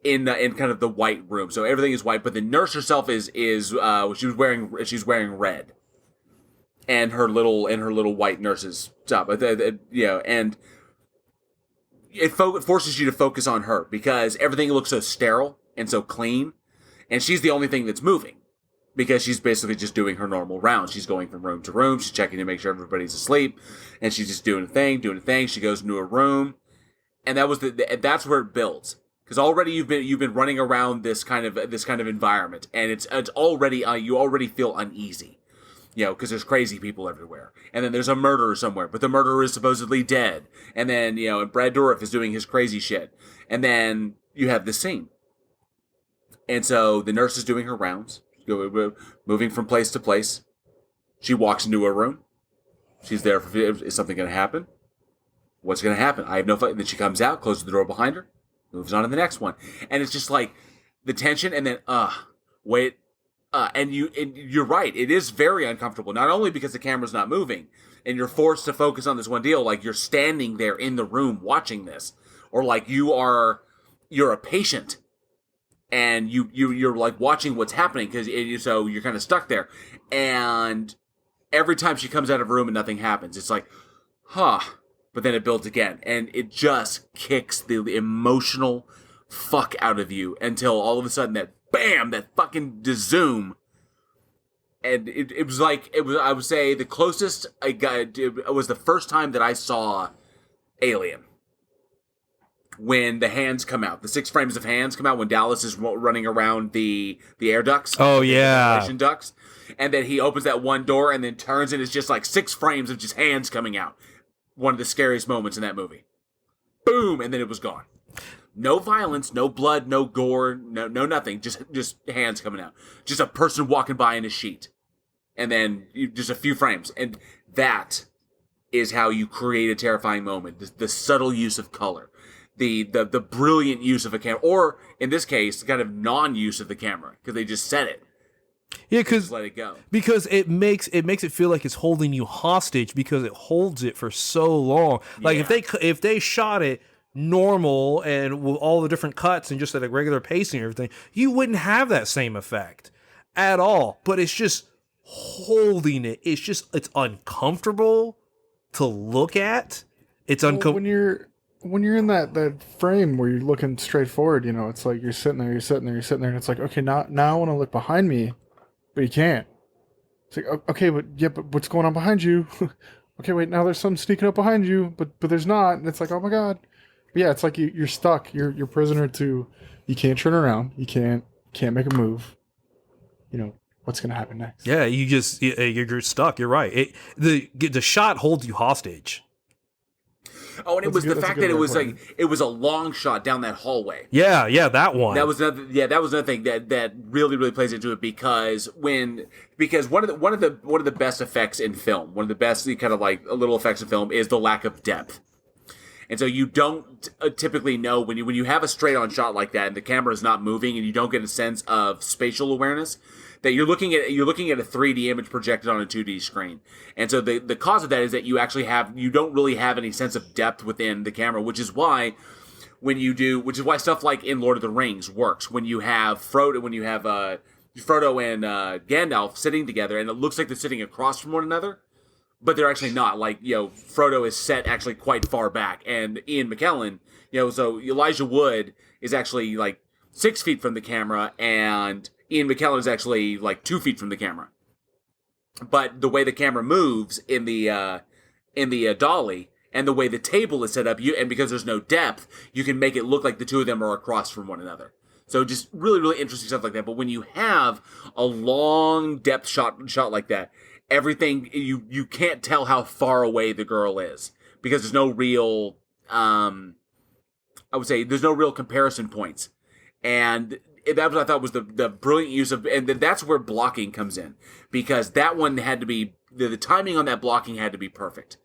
in kind of the white room, so everything is white. But the nurse herself is she's wearing red. And her little white nurse's job, and it forces you to focus on her because everything looks so sterile and so clean, and she's the only thing that's moving because she's basically just doing her normal rounds. She's going from room to room, she's checking to make sure everybody's asleep, and she's just doing a thing. She goes into a room, and that's where it builds because already you've been running around this kind of environment, and it's already you already feel uneasy. Because there's crazy people everywhere. And then there's a murderer somewhere, but the murderer is supposedly dead. And then, and Brad Dourif is doing his crazy shit. And then you have this scene. And so the nurse is doing her rounds, moving from place to place. She walks into a room. She's there for, is something going to happen? What's going to happen? I have no fight. Then she comes out, closes the door behind her, moves on to the next one. And it's just like the tension and then, wait. And you're right. It is very uncomfortable. Not only because the camera's not moving, and you're forced to focus on this one deal, like you're standing there in the room watching this, or like you are, you're a patient, and you're like watching what's happening because so you're kind of stuck there, and every time she comes out of a room and nothing happens, it's like, huh. But then it builds again, and it just kicks the emotional fuck out of you until all of a sudden that bam, that fucking zoom. And it was like, I would say the closest I got, it was the first time that I saw Alien. When the hands come out, the 6 frames of hands come out when Dallas is running around the air ducts. Oh, the yeah. ventilation ducts. And then he opens that one door and then turns, and it's just like 6 frames of just hands coming out. One of the scariest moments in that movie. Boom, and then it was gone. No violence, no blood, no gore, no nothing. Just hands coming out. Just a person walking by in a sheet. And then just a few frames. And that is how you create a terrifying moment. The subtle use of color. The brilliant use of a camera. Or, in this case, kind of non-use of the camera. Because they just set it. Yeah, because let it go. Because it makes it feel like it's holding you hostage because it holds it for so long. Like if they shot it normal and with all the different cuts and just at a regular pacing and everything, you wouldn't have that same effect at all. But it's just holding it. It's uncomfortable to look at. It's uncomfortable. When you're in that frame where you're looking straight forward, it's like you're sitting there, and it's like, okay, now I want to look behind me, but you can't. It's like, okay, but what's going on behind you? Okay, wait, now there's something sneaking up behind you, but there's not, and it's like, oh my god. But yeah, it's like you're stuck. You're prisoner to. You can't turn around. You can't make a move. What's gonna happen next? Yeah, you're stuck. You're right. The shot holds you hostage. Oh, and it was the fact that it was like it was a long shot down that hallway. Yeah, that one. That was another thing that really plays into it because one of the best effects in film, one of the best kind of like little effects in film is the lack of depth. And so you don't typically know when you have a straight on shot like that and the camera is not moving and you don't get a sense of spatial awareness that you're looking at a 3D image projected on a 2D screen. And so the cause of that is that you don't really have any sense of depth within the camera, which is why stuff like in Lord of the Rings works. When you have Frodo and Gandalf sitting together and it looks like they're sitting across from one another, but they're actually not. Like, Frodo is set actually quite far back, and Ian McKellen, so Elijah Wood is actually like 6 feet from the camera, and Ian McKellen is actually like 2 feet from the camera. But the way the camera moves in the dolly, and the way the table is set up, and because there's no depth, you can make it look like the two of them are across from one another. So just really, really interesting stuff like that. But when you have a long depth shot like that, everything you can't tell how far away the girl is because there's no real there's no real comparison points. And that was, I thought, was the brilliant use of, and that's where blocking comes in, because that one had to be, the timing on that blocking had to be perfect,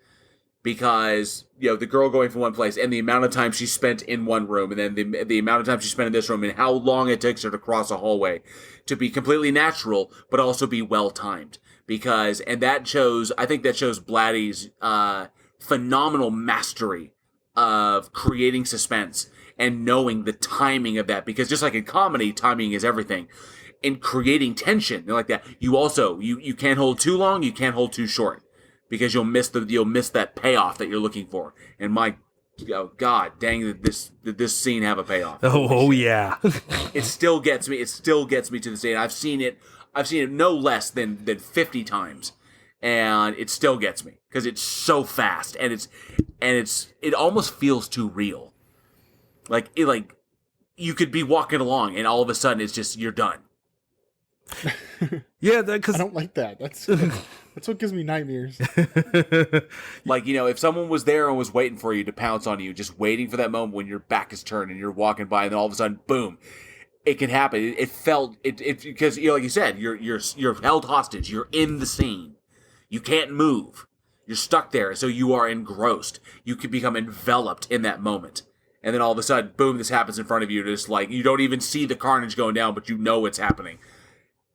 because the girl going from one place and the amount of time she spent in one room, and then the amount of time she spent in this room, and how long it takes her to cross a hallway, to be completely natural but also be well timed. Because, and I think that shows Blatty's phenomenal mastery of creating suspense and knowing the timing of that. Because just like in comedy, timing is everything. In creating tension like that, you can't hold too long, you can't hold too short, because you'll miss that payoff that you're looking for. And God dang, did this scene have a payoff? Oh yeah. It still gets me. It still gets me to this day. And I've seen it no less than 50 times, and it still gets me because it's so fast, and it almost feels too real. Like you could be walking along, and all of a sudden it's just you're done. Yeah, because I don't like that. That's what gives me nightmares. Like, if someone was there and was waiting for you to pounce on you, just waiting for that moment when your back is turned and you're walking by, and then all of a sudden, boom. It can happen. It felt it because like you said, you're held hostage. You're in the scene. You can't move. You're stuck there, so you are engrossed. You can become enveloped in that moment, and then all of a sudden, boom! This happens in front of you. Just like you don't even see the carnage going down, but you know it's happening.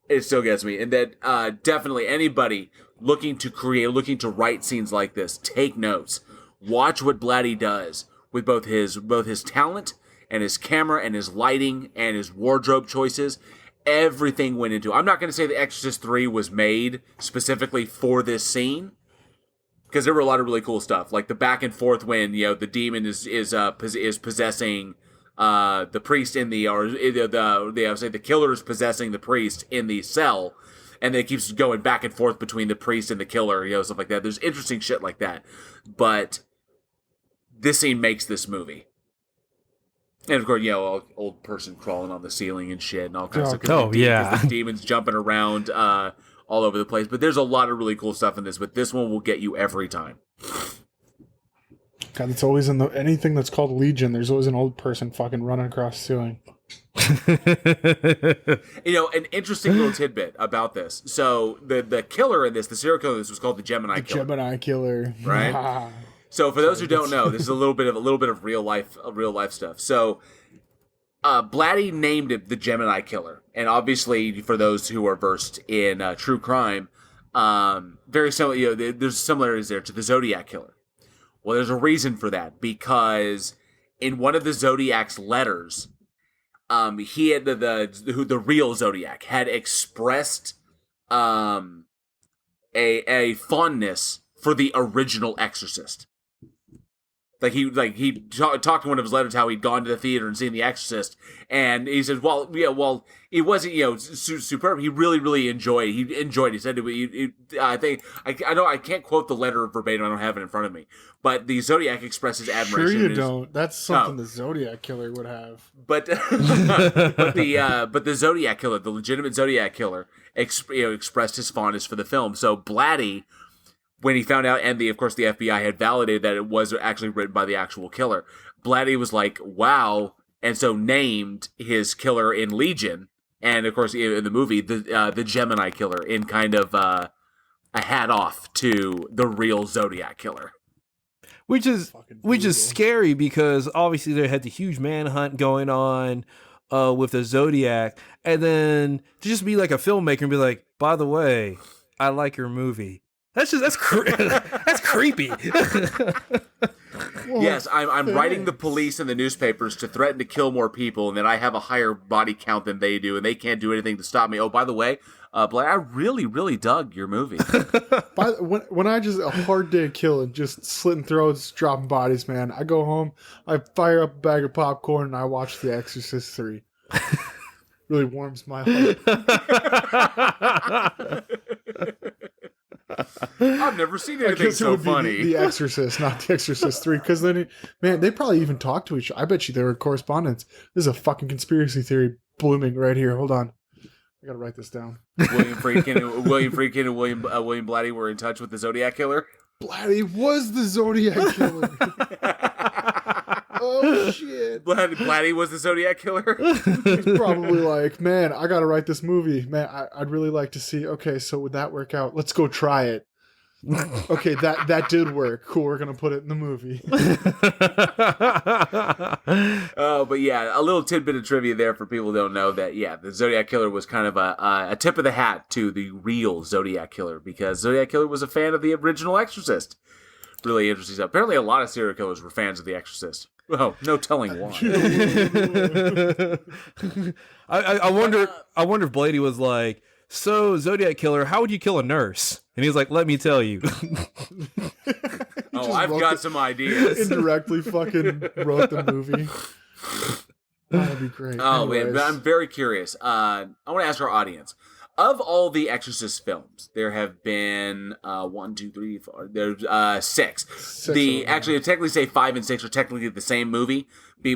It still gets me, and that definitely anybody looking to write scenes like this, take notes. Watch what Blatty does with both his talent and his camera and his lighting and his wardrobe choices. Everything went into it. I'm not going to say The Exorcist 3 was made specifically for this scene, because there were a lot of really cool stuff, like the back and forth when the demon is possessing the priest in the I would say the killer is possessing the priest in the cell, and then it keeps going back and forth between the priest and the killer, stuff like that. There's interesting shit like that, but this scene makes this movie. And of course, old person crawling on the ceiling and shit and all kinds of Oh, yeah. because the demons jumping around all over the place. But there's a lot of really cool stuff in this, but this one will get you every time. God, it's always in anything that's called Legion. There's always an old person fucking running across the ceiling. An interesting little tidbit about this. So the killer in this, the serial killer in this, was called the Gemini Killer. Gemini Killer, right? So for those who don't know, this is a little bit of real life stuff. So Blatty named it the Gemini Killer, and obviously for those who are versed in true crime, very similar. There's similarities there to the Zodiac Killer. Well, there's a reason for that, because in one of the Zodiac's letters, he had the real Zodiac had expressed a fondness for the original Exorcist. He talked in one of his letters how he'd gone to the theater and seen The Exorcist, and he said, it wasn't superb. He really enjoyed. He enjoyed. He said, I think I can't quote the letter verbatim. I don't have it in front of me, but the Zodiac expresses admiration. Sure, you don't. That's something the Zodiac Killer would have. But but the Zodiac Killer, the legitimate Zodiac Killer, expressed his fondness for the film. So Blatty, when he found out, and of course the FBI had validated that it was actually written by the actual killer, Blatty was like, wow, and so named his killer in Legion, and of course in the movie, the Gemini Killer, in kind of a hat off to the real Zodiac Killer. Which is scary, because obviously they had the huge manhunt going on with the Zodiac, and then to just be like a filmmaker and be like, by the way, I like your movie. That's creepy. Yes, I'm writing the police and the newspapers to threaten to kill more people, and that I have a higher body count than they do, and they can't do anything to stop me. Oh, by the way, Blair, I really dug your movie. When I just a hard day of killing, just slitting throats, dropping bodies, man, I go home, I fire up a bag of popcorn, and I watch The Exorcist 3. Really warms my heart. I've never seen anything so funny. The Exorcist, not The Exorcist 3, because then, they probably even talk to each other. I bet you there were correspondence. This is a fucking conspiracy theory blooming right here. Hold on. I gotta write this down. William Friedkin and William Blatty were in touch with the Zodiac Killer. Blatty was the Zodiac Killer. Oh, shit. Blatty was the Zodiac Killer? He's probably like, man, I gotta write this movie. Man, I'd really like to see, okay, so would that work out? Let's go try it. Okay, that did work. Cool, we're gonna put it in the movie. But yeah, a little tidbit of trivia there for people who don't know that, the Zodiac Killer was kind of a tip of the hat to the real Zodiac Killer, because Zodiac Killer was a fan of the original Exorcist. Really interesting stuff. Apparently a lot of serial killers were fans of The Exorcist. Oh, no telling why. I wonder if Blatty was like, so Zodiac Killer, how would you kill a nurse? And he's like, let me tell you. I've got some ideas. Indirectly fucking wrote the movie. That'd be great. Oh, man, but I'm very curious. I want to ask our audience. Of all the Exorcist films, there have been 1, 2, 3, 4. There's 6. Actually, technically say 5 and 6 are technically the same movie.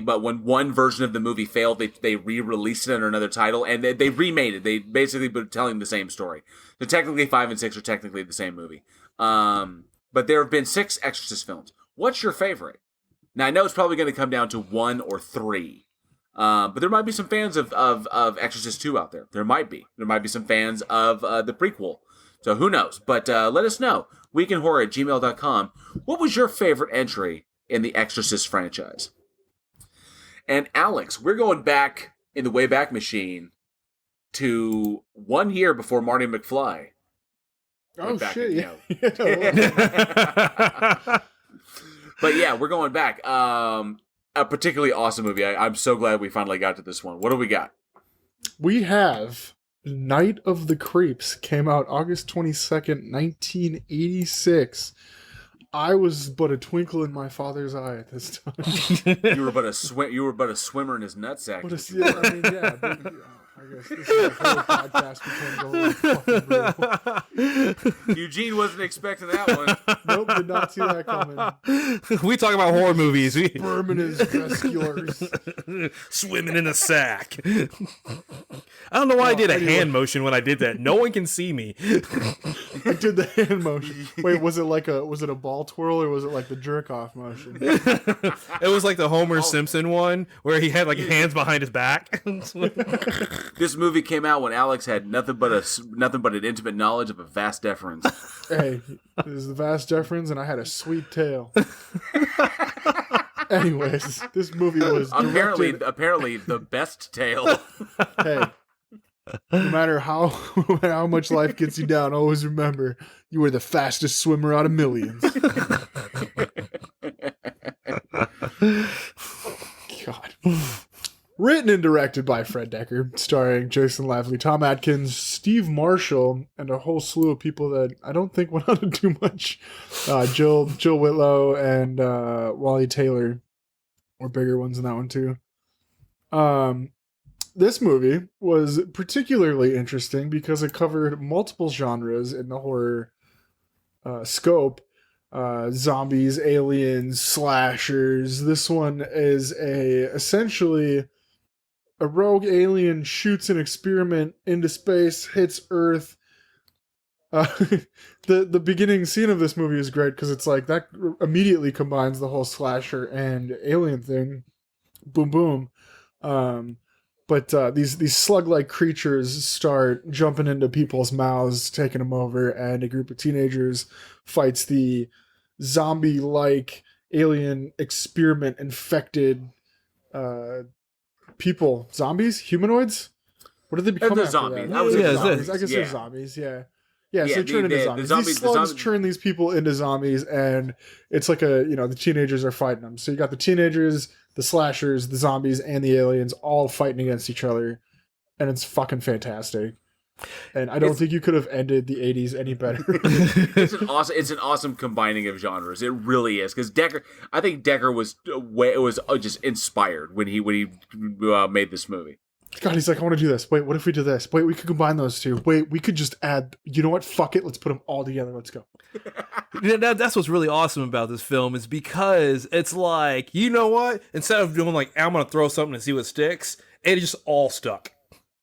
But when one version of the movie failed, they re-released it under another title, and they remade it. They basically were telling the same story. So technically, 5 and 6 are technically the same movie. But there have been 6 Exorcist films. What's your favorite? Now I know it's probably going to come down to 1 or 3. But there might be some fans of Exorcist 2 out there. There might be some fans of the prequel. So who knows? But let us know. weekinhorror@gmail.com. What was your favorite entry in the Exorcist franchise? And Alex, we're going back in the Wayback Machine to 1 year before Marty McFly. Oh, shit. Yeah. But yeah, we're going back. a particularly awesome movie. I'm so glad we finally got to this one. What do we got? We have Night of the Creeps, came out August 22nd, 1986. I was but a twinkle in my father's eye at this time. You were but a swimmer in his nutsack. I guess this is a whole podcast became going fucking brutal. Eugene wasn't expecting that one. Nope, did not see that coming. We talk about horror movies. Sperm in his vesiculars. Swimming in a sack. I don't know why I did a hand motion when I did that. No one can see me. I did the hand motion. Wait, was it a ball twirl or was it like the jerk off motion? It was like the Homer Simpson one where he had like hands behind his back. This movie came out when Alex had nothing but an intimate knowledge of a vas deferens. Hey, this is the vas deferens, and I had a sweet tail. Anyways, this movie was apparently the best tale. Hey, no matter how much life gets you down, always remember you were the fastest swimmer out of millions. God. Written and directed by Fred Decker, starring Jason Lavely, Tom Atkins, Steve Marshall, and a whole slew of people that I don't think went on to do much. Jill Whitlow and Wally Taylor were bigger ones in that one too. This movie was particularly interesting because it covered multiple genres in the horror scope. Zombies, aliens, slashers. This one is essentially a rogue alien shoots an experiment into space, hits Earth. The beginning scene of this movie is great because it's like that immediately combines the whole slasher and alien thing. Boom, boom. But these slug-like creatures start jumping into people's mouths, taking them over, and a group of teenagers fights the zombie-like alien experiment infected people. Zombies? Humanoids? What did they become after zombies. that? Zombies. I guess they're zombies, yeah. Yeah, so Yeah, they turn into zombies. These slugs turn these people into zombies, and it's like the teenagers are fighting them. So you got the teenagers, the slashers, the zombies, and the aliens all fighting against each other, and it's fucking fantastic. And I don't think you could have ended the 80s any better. It's an awesome combining of genres. It really is, because I think Decker was just inspired when he made this movie. God, he's like, I want to do this. Wait, what if we do this? Wait, we could combine those two. Wait, we could just add, you know what? Fuck it. Let's put them all together. Let's go. That's what's really awesome about this film is because it's like, you know what? Instead of doing like, I'm going to throw something and see what sticks, it just all stuck.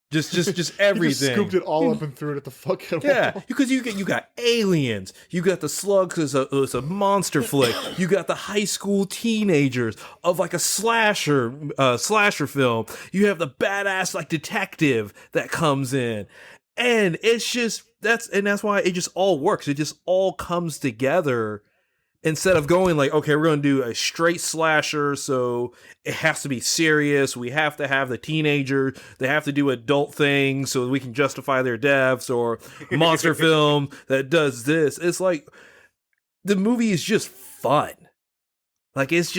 Just everything. You just scooped it all up and threw it at the fucking wall. Yeah, because you got aliens, you got the slugs as a monster flick, you got the high school teenagers of like a slasher film. You have the badass like detective that comes in, and it's just that's why it just all works. It just all comes together. Instead of going like, okay, we're going to do a straight slasher, so it has to be serious. We have to have the teenager. They have to do adult things so we can justify their deaths, or monster film that does this. It's like the movie is just fun. Like it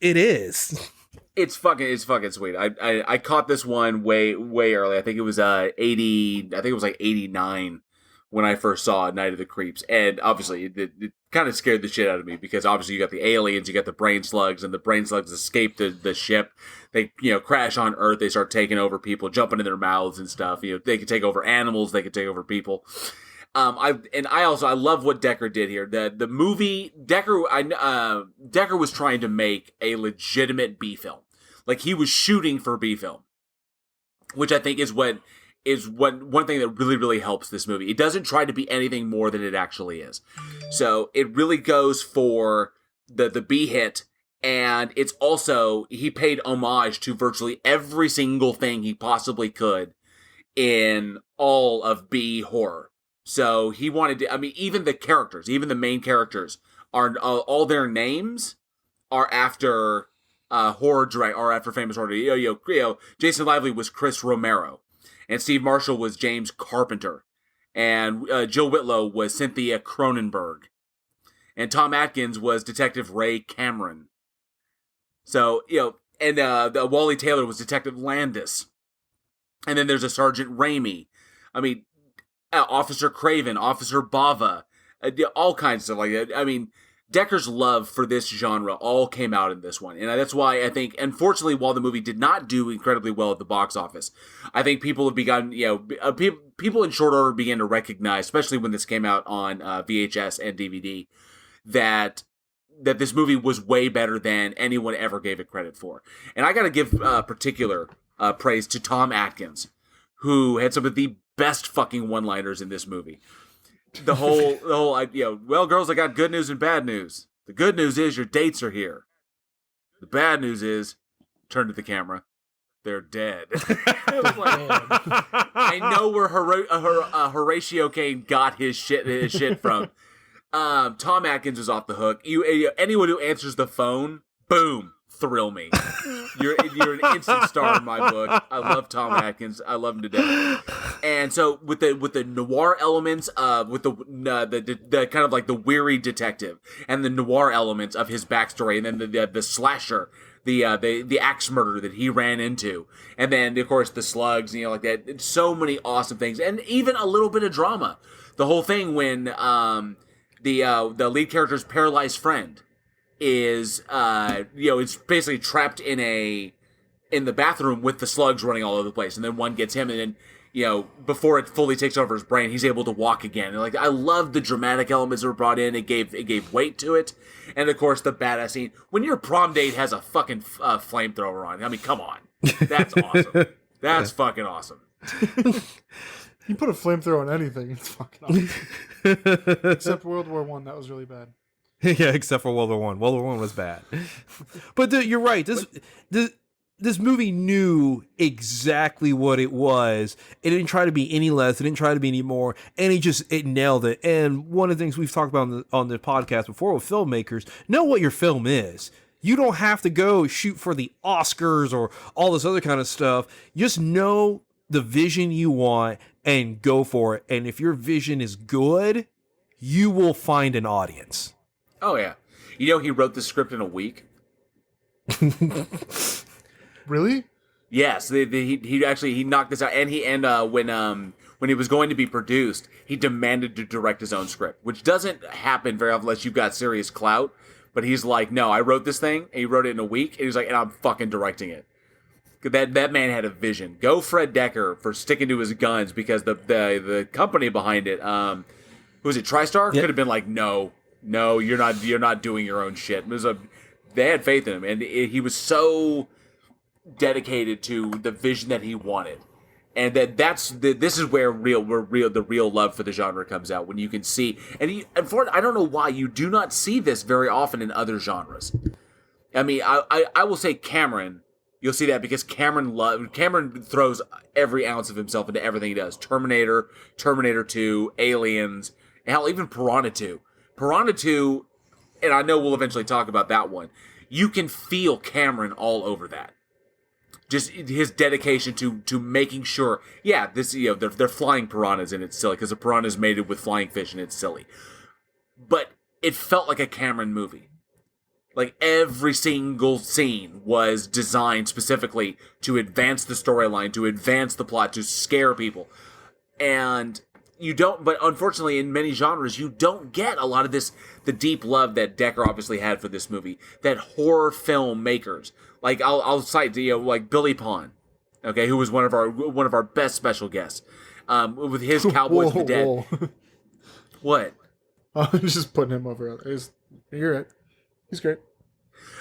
is. It's fucking sweet. I caught this one way early. I think it was 80. I think it was like 89 when I first saw Night of the Creeps, and obviously it kind of scared the shit out of me because obviously you got the aliens, you got the brain slugs, and the brain slugs escape the ship. They crash on Earth. They start taking over people, jumping in their mouths and stuff. They can take over animals. They can take over people. I love what Decker did here. The movie Decker was trying to make a legitimate B film. Like he was shooting for B film, which I think is one thing that really, really helps this movie. It doesn't try to be anything more than it actually is. So it really goes for the B hit, and it's also, he paid homage to virtually every single thing he possibly could in all of B horror. So he wanted to, even the characters, even the main characters, are all their names are after horror direct, or after famous horror. Jason Lively was Chris Romero. And Steve Marshall was James Carpenter. And Jill Whitlow was Cynthia Cronenberg. And Tom Atkins was Detective Ray Cameron. So, and the Wally Taylor was Detective Landis. And then there's a Sergeant Ramey. I mean, Officer Craven, Officer Bava, all kinds of stuff like that. I mean, Decker's love for this genre all came out in this one. And that's why I think, unfortunately, while the movie did not do incredibly well at the box office, I think people have begun, people in short order began to recognize, especially when this came out on VHS and DVD, that this movie was way better than anyone ever gave it credit for. And I got to give particular praise to Tom Atkins, who had some of the best fucking one-liners in this movie. The whole, well, girls, I got good news and bad news. The good news is your dates are here. The bad news is, turn to the camera, they're dead. I know where Horatio Kane got his shit from. Tom Atkins is off the hook. Anyone who answers the phone, boom, thrill me. You're an instant star in my book. I love Tom Atkins. I love him to death. And so with the noir elements, with the kind of like the weary detective and the noir elements of his backstory, and then the slasher, the axe murder that he ran into, and then of course the slugs, like that. It's so many awesome things, and even a little bit of drama. The whole thing when the lead character's paralyzed friend is it's basically trapped in the bathroom with the slugs running all over the place, and then one gets him, and then before it fully takes over his brain, he's able to walk again. And I love the dramatic elements that were brought in. It gave weight to it, and of course the badass scene when your prom date has a fucking flamethrower on. I mean, come on, that's awesome. That's fucking awesome. You put a flamethrower on anything, it's fucking awesome. Except World War I, that was really bad. Yeah, except for World War One. World War One was bad. But you're right. This movie knew exactly what it was. It didn't try to be any less. It didn't try to be any more. And it nailed it. And one of the things we've talked about on the podcast before with filmmakers, know what your film is. You don't have to go shoot for the Oscars or all this other kind of stuff. Just know the vision you want and go for it. And if your vision is good, you will find an audience. Oh, yeah. He wrote the script in a week. Really? Yes. He knocked this out. And when it was going to be produced, he demanded to direct his own script, which doesn't happen very often unless you've got serious clout. But he's like, no, I wrote this thing, and he wrote it in a week, and he's like, and I'm fucking directing it. That man had a vision. Go Fred Decker for sticking to his guns, because the company behind it, who was it, TriStar? Yep. Could have been like, no, you're not doing your own shit. They had faith in him, and he was so dedicated to the vision that he wanted, and this is where the real love for the genre comes out, when you can see, and I don't know why you do not see this very often in other genres. I mean, I will say Cameron. You'll see that because Cameron throws every ounce of himself into everything he does. Terminator 2, Aliens, hell, even Piranha 2. Piranha 2, and I know we'll eventually talk about that one, you can feel Cameron all over that. Just his dedication to making sure, this, they're flying piranhas and it's silly, because a piranha is mated with flying fish and it's silly. But it felt like a Cameron movie. Like, every single scene was designed specifically to advance the storyline, to advance the plot, to scare people. And but unfortunately in many genres, you don't get a lot of this, the deep love that Decker obviously had for this movie, that horror film makers. Like, I'll cite, like Billy Pond, okay, who was one of our best special guests, with his Cowboys of the Dead. Whoa. What? I was just putting him over. You're right. He's great.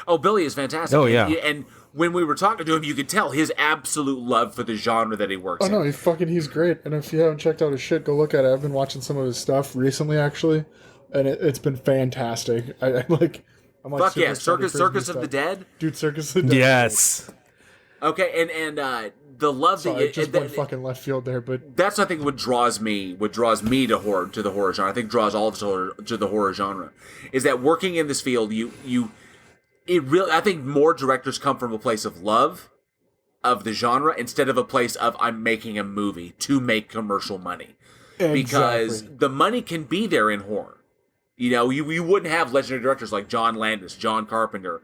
Oh, Billy is fantastic. Oh, yeah. And when we were talking to him, you could tell his absolute love for the genre that he works in. Oh, no, he's great. And if you haven't checked out his shit, go look at it. I've been watching some of his stuff recently, actually, and it's been fantastic. I'm like, fuck yeah, Circus of the Dead? Dude, Circus of the Dead. Yes. Okay, and the love Sorry, that... just went fucking left field there, but... That's, I think, what draws me to the horror genre. I think draws all of us to the horror genre. Is that working in this field, I think more directors come from a place of love of the genre instead of a place of, I'm making a movie to make commercial money. Exactly. Because the money can be there in horror. You wouldn't have legendary directors like John Landis, John Carpenter,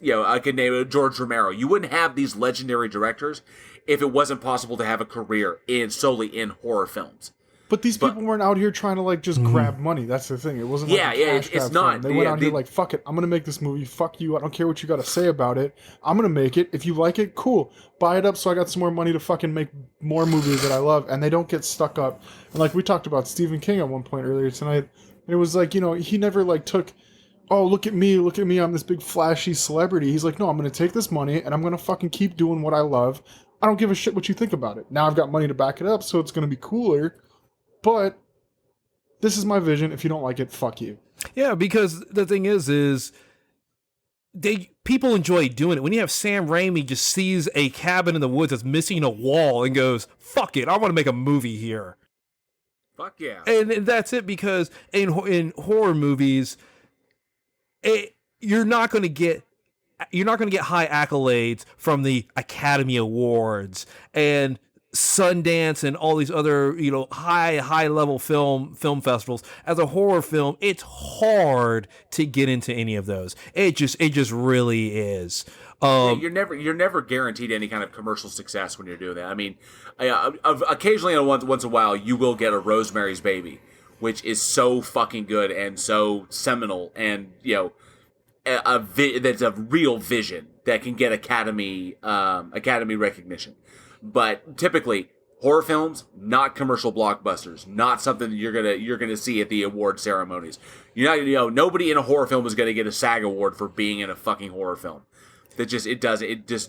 I could name it George Romero. You wouldn't have these legendary directors if it wasn't possible to have a career solely in horror films. But these people weren't out here trying to like just grab money. That's the thing. It wasn't like a cash grab it's not. They went out here like, fuck it, I'm gonna make this movie. Fuck you. I don't care what you got to say about it. I'm gonna make it. If you like it, cool. Buy it up so I got some more money to fucking make more movies that I love. And they don't get stuck up. And like we talked about Stephen King at one point earlier tonight. And it was like, he never like took, oh, look at me, I'm this big flashy celebrity. He's like, no, I'm gonna take this money and I'm gonna fucking keep doing what I love. I don't give a shit what you think about it. Now I've got money to back it up, so it's gonna be cooler. But this is my vision. If you don't like it, fuck you. Yeah, because the thing is people enjoy doing it. When you have Sam Raimi just sees a cabin in the woods that's missing a wall and goes, fuck it, I want to make a movie here. Fuck yeah. And that's it, because in horror movies, you're not going to get high accolades from the Academy Awards and Sundance and all these other, high level film festivals. As a horror film, it's hard to get into any of those. It just really is. You're never guaranteed any kind of commercial success when you're doing that. I mean, occasionally, once in a while, you will get a Rosemary's Baby, which is so fucking good and so seminal, and that's a real vision that can get Academy recognition. But typically, horror films, not commercial blockbusters, not something that you're gonna see at the award ceremonies. Nobody in a horror film is gonna get a SAG award for being in a fucking horror film. It just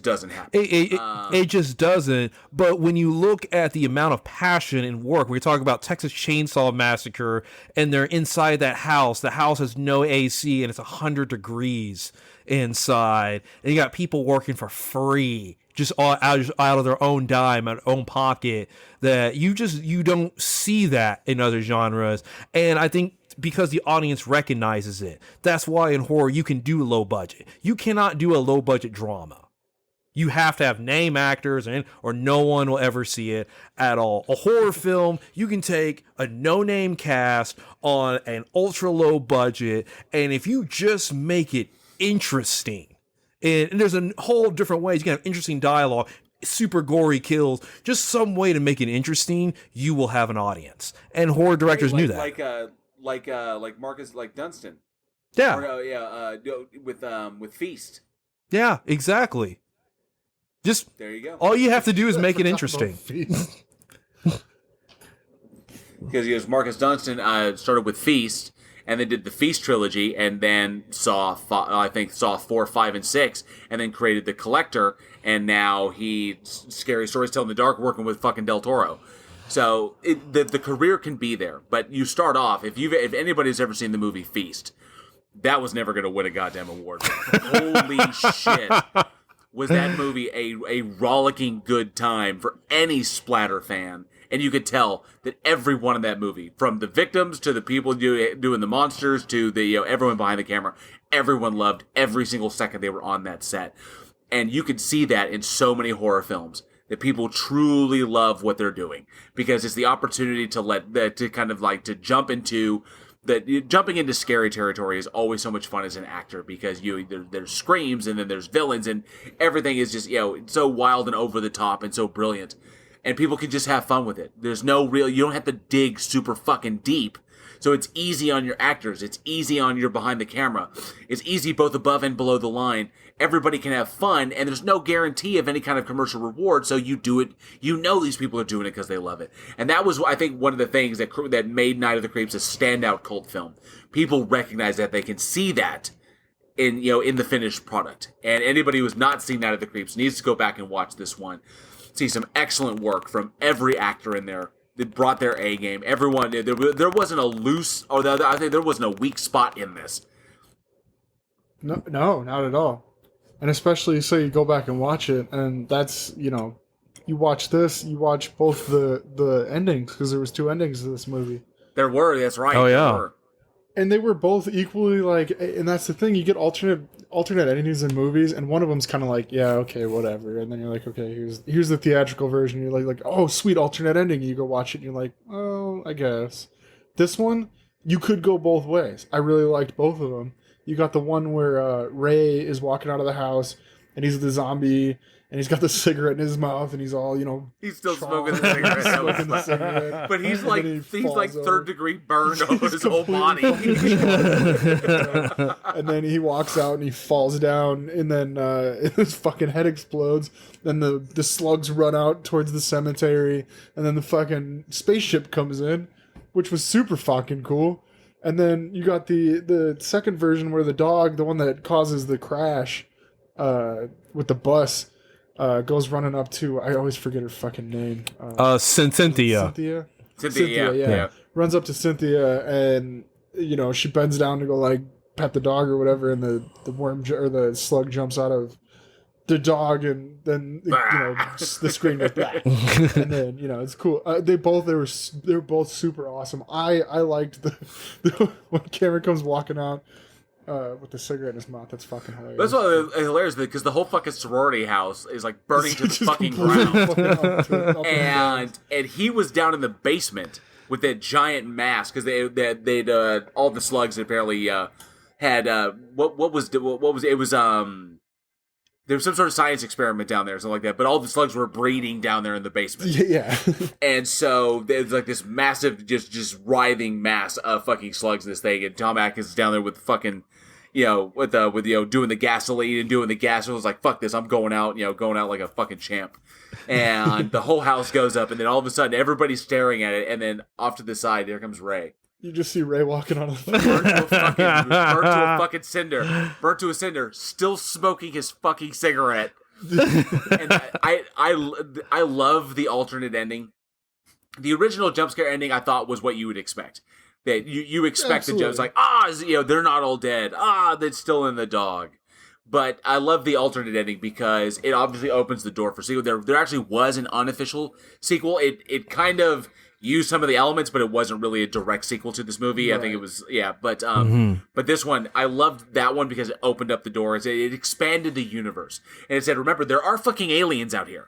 doesn't happen. It just doesn't. But when you look at the amount of passion and work, we talk about Texas Chainsaw Massacre, and they're inside that house. The house has no AC, and it's 100 degrees inside, and you got people working for free, just out of their own dime, out of their own pocket. That you don't see that in other genres, and I think because the audience recognizes it. That's why in horror you can do low budget. You cannot do a low budget drama. You have to have name actors, or no one will ever see it at all. A horror film, you can take a no-name cast on an ultra low budget, and if you just make it interesting, and there's a whole different ways. You can have interesting dialogue, super gory kills, just some way to make it interesting, you will have an audience. And horror directors knew that. Like Marcus, like Dunstan. Yeah. With Feast. Yeah, exactly. Just there you go. All you have to do is make it interesting. Because Marcus Dunstan started with Feast, and they did the Feast trilogy, and then saw 4, 5, and 6, and then created The Collector, and now Scary Stories Told in the Dark, working with fucking Del Toro. So the career can be there, but you start off, if anybody's ever seen the movie Feast, that was never going to win a goddamn award. Holy shit. Was that movie a rollicking good time for any splatter fan? And you could tell that everyone in that movie, from the victims to the people doing the monsters to the everyone behind the camera, everyone loved every single second they were on that set. And you could see that in so many horror films, that people truly love what they're doing, because it's the opportunity to jump into jumping into scary territory is always so much fun as an actor, because there's screams, and then there's villains, and everything is just so wild and over the top and so brilliant, and people can just have fun with it. There's no you don't have to dig super fucking deep. So it's easy on your actors. It's easy on your behind the camera. It's easy both above and below the line. Everybody can have fun, and there's no guarantee of any kind of commercial reward. So you do it. These people are doing it because they love it. And that was, I think, one of the things that made Night of the Creeps a standout cult film. People recognize that. They can see that in the finished product. And anybody who's not seen Night of the Creeps needs to go back and watch this one. See some excellent work from every actor in there. They brought their A game. Everyone, there wasn't a loose, I think there wasn't a weak spot in this. No, not at all. And especially, say you go back and watch it, and that's, you watch this, you watch both the endings, because there was 2 endings to this movie. There were, that's right. Oh, yeah. And they were both equally and that's the thing, you get alternate endings in movies, and one of them's kind of like, yeah, okay, whatever. And then you're like, okay, here's the theatrical version. You're like, oh, sweet alternate ending. And you go watch it, and you're like, oh, I guess. This one, you could go both ways. I really liked both of them. You got the one where Ray is walking out of the house and he's the zombie and he's got the cigarette in his mouth and he's all, He's still smoking the cigarette. smoking the cigarette. But he's like then he's like falls third over. degree burned over He's his whole body. completely fucking and then he walks out and he falls down and then his fucking head explodes. Then the slugs run out towards the cemetery and then the fucking spaceship comes in, which was super fucking cool. And then you got the second version where the dog, the one that causes the crash with the bus, goes running up to, I always forget her fucking name. Cynthia. Cynthia, yeah. Runs up to Cynthia and, she bends down to go, like, pet the dog or whatever, and the worm or the slug jumps out of the dog, and then, the screen goes back. And then, it's cool. They're both super awesome. I liked the when Cameron comes walking out with the cigarette in his mouth. That's fucking hilarious. That's what hilarious because the whole fucking sorority house is like burning to the fucking ground, and he was down in the basement with that giant mask because they'd all the slugs apparently had what was it was there was some sort of science experiment down there or something like that, but all the slugs were breeding down there in the basement. Yeah. And so there's like this massive, just writhing mass of fucking slugs in this thing, and Tom Atkins is down there with fucking, with doing the gasoline and doing the gas. It was like, fuck this, I'm going out, going out like a fucking champ. And the whole house goes up, and then all of a sudden everybody's staring at it, and then off to the side, there comes Ray. You just see Ray walking on the burnt to a fucking cinder. Burnt to a cinder, still smoking his fucking cigarette. And I love the alternate ending. The original jump scare ending I thought was what you would expect. That you expect the jumps like, they're not all dead. They're still in the dog. But I love the alternate ending because it obviously opens the door for sequel. There actually was an unofficial sequel. It kind of used some of the elements, but it wasn't really a direct sequel to this movie. Right. I think it was, but but this one, I loved that one because it opened up the doors. It expanded the universe, and it said, "Remember, there are fucking aliens out here."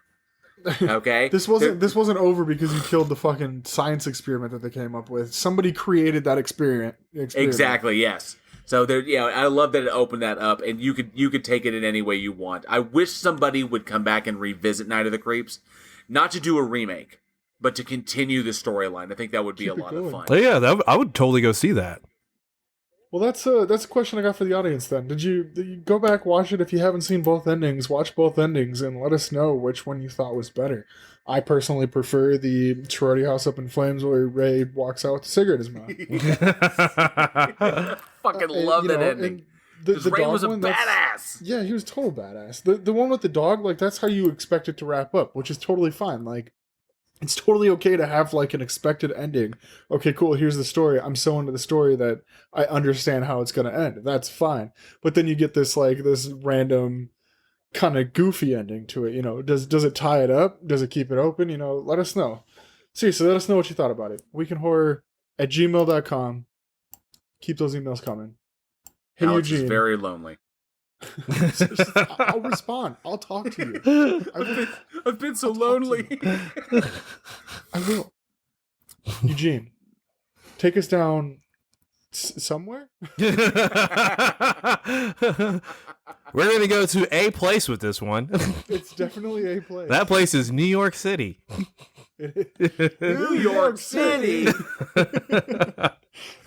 Okay, this wasn't over because you killed the fucking science experiment that they came up with. Somebody created that experiment. Exactly. Yes. So there, I love that it opened that up, and you could take it in any way you want. I wish somebody would come back and revisit Night of the Creeps, not to do a remake, but to continue the storyline. I think that would be a lot of fun. Oh, yeah, I would totally go see that. Well, that's a question I got for the audience then. Did you go back, watch it? If you haven't seen both endings, watch both endings and let us know which one you thought was better. I personally prefer the sorority house up in flames where Ray walks out with a cigarette in his mouth. Fucking love that ending. Because Ray was a badass. Yeah, he was total badass. The one with the dog, like, that's how you expect it to wrap up, which is totally fine. Like, it's totally okay to have, like, an expected ending. Okay, cool, here's the story. I'm so into the story that I understand how it's going to end. That's fine. But then you get this, like, this random kind of goofy ending to it. Does it tie it up? Does it keep it open? Let us know. Seriously, let us know what you thought about it. weekinhorror@gmail.com. Keep those emails coming. Hey, Alex Eugene. is very lonely. I'll respond. I'll talk to you. I've been so lonely. I will. Eugene, take us down somewhere? We're going to go to a place with this one. It's definitely a place. That place is New York City. New York City.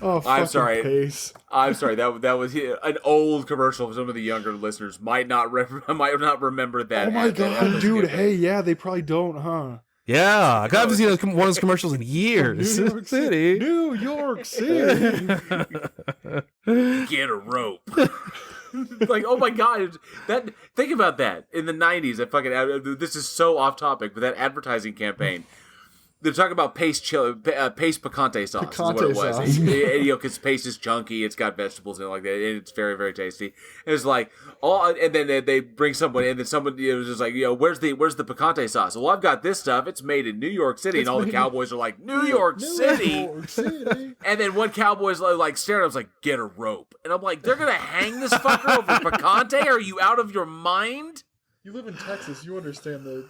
Oh, I'm sorry. Pace. I'm sorry. That was an old commercial. Some of the younger listeners might not remember that. Oh my god, dude! Hey, yeah, they probably don't, huh? Yeah, I haven't seen one of those commercials in years. New York City. New York City. Get a rope. Like, oh my god! Think about that in the '90s. This is so off topic, but that advertising campaign. They're talking about paste picante sauce. Picante is what it was. sauce. Because paste is chunky, it's got vegetables in it like that, and it's very, very tasty. And it's like and then they bring someone in, and then someone was just like, where's the picante sauce? Well, I've got this stuff. It's made in New York City, and all the cowboys are like, New York City. And then one cowboy's like staring at us like, get a rope. And I'm like, they're gonna hang this fucker over picante? Are you out of your mind? You live in Texas. You understand the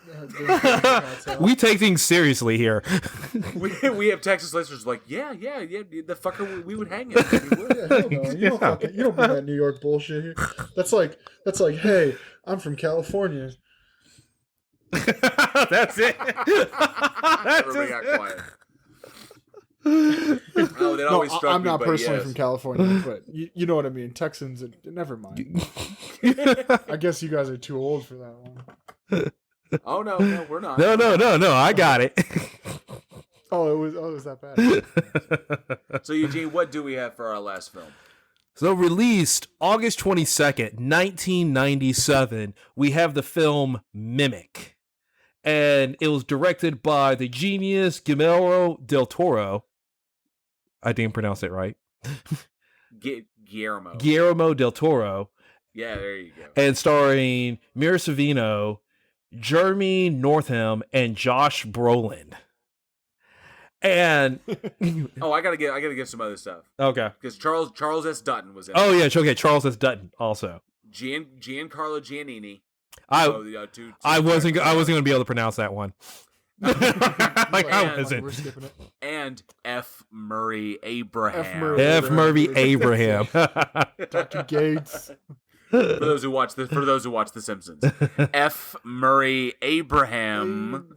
We take things seriously here. we have Texas listeners like, yeah, the fucker we would hang him. Yeah, hell no. You don't bring that New York bullshit here. That's like, hey, I'm from California. That's it. Everybody got quiet. Oh, that always struck I'm me, not but personally yes. from California, but you know what I mean. Texans, never mind. I guess you guys are too old for that one. Oh no, we're not. No. I got it. Oh, it was that bad. So Eugene, what do we have for our last film? So released August 22nd, 1997, we have the film Mimic. And it was directed by the genius Guillermo del Toro. I didn't pronounce it right. Guillermo. Guillermo del Toro. Yeah, there you go. And starring Mira Sorvino, Jeremy Northam, and Josh Brolin. And I gotta get some other stuff. Okay. Because Charles S. Dutton was in it. Oh yeah, okay. Charles S. Dutton also. Giancarlo Giannini. I I wasn't going to be able to pronounce that one. I wasn't. We're skipping it. And F. Murray Abraham. F. Murray Abraham. Dr. Gates. For those who watch The Simpsons. F. Murray Abraham.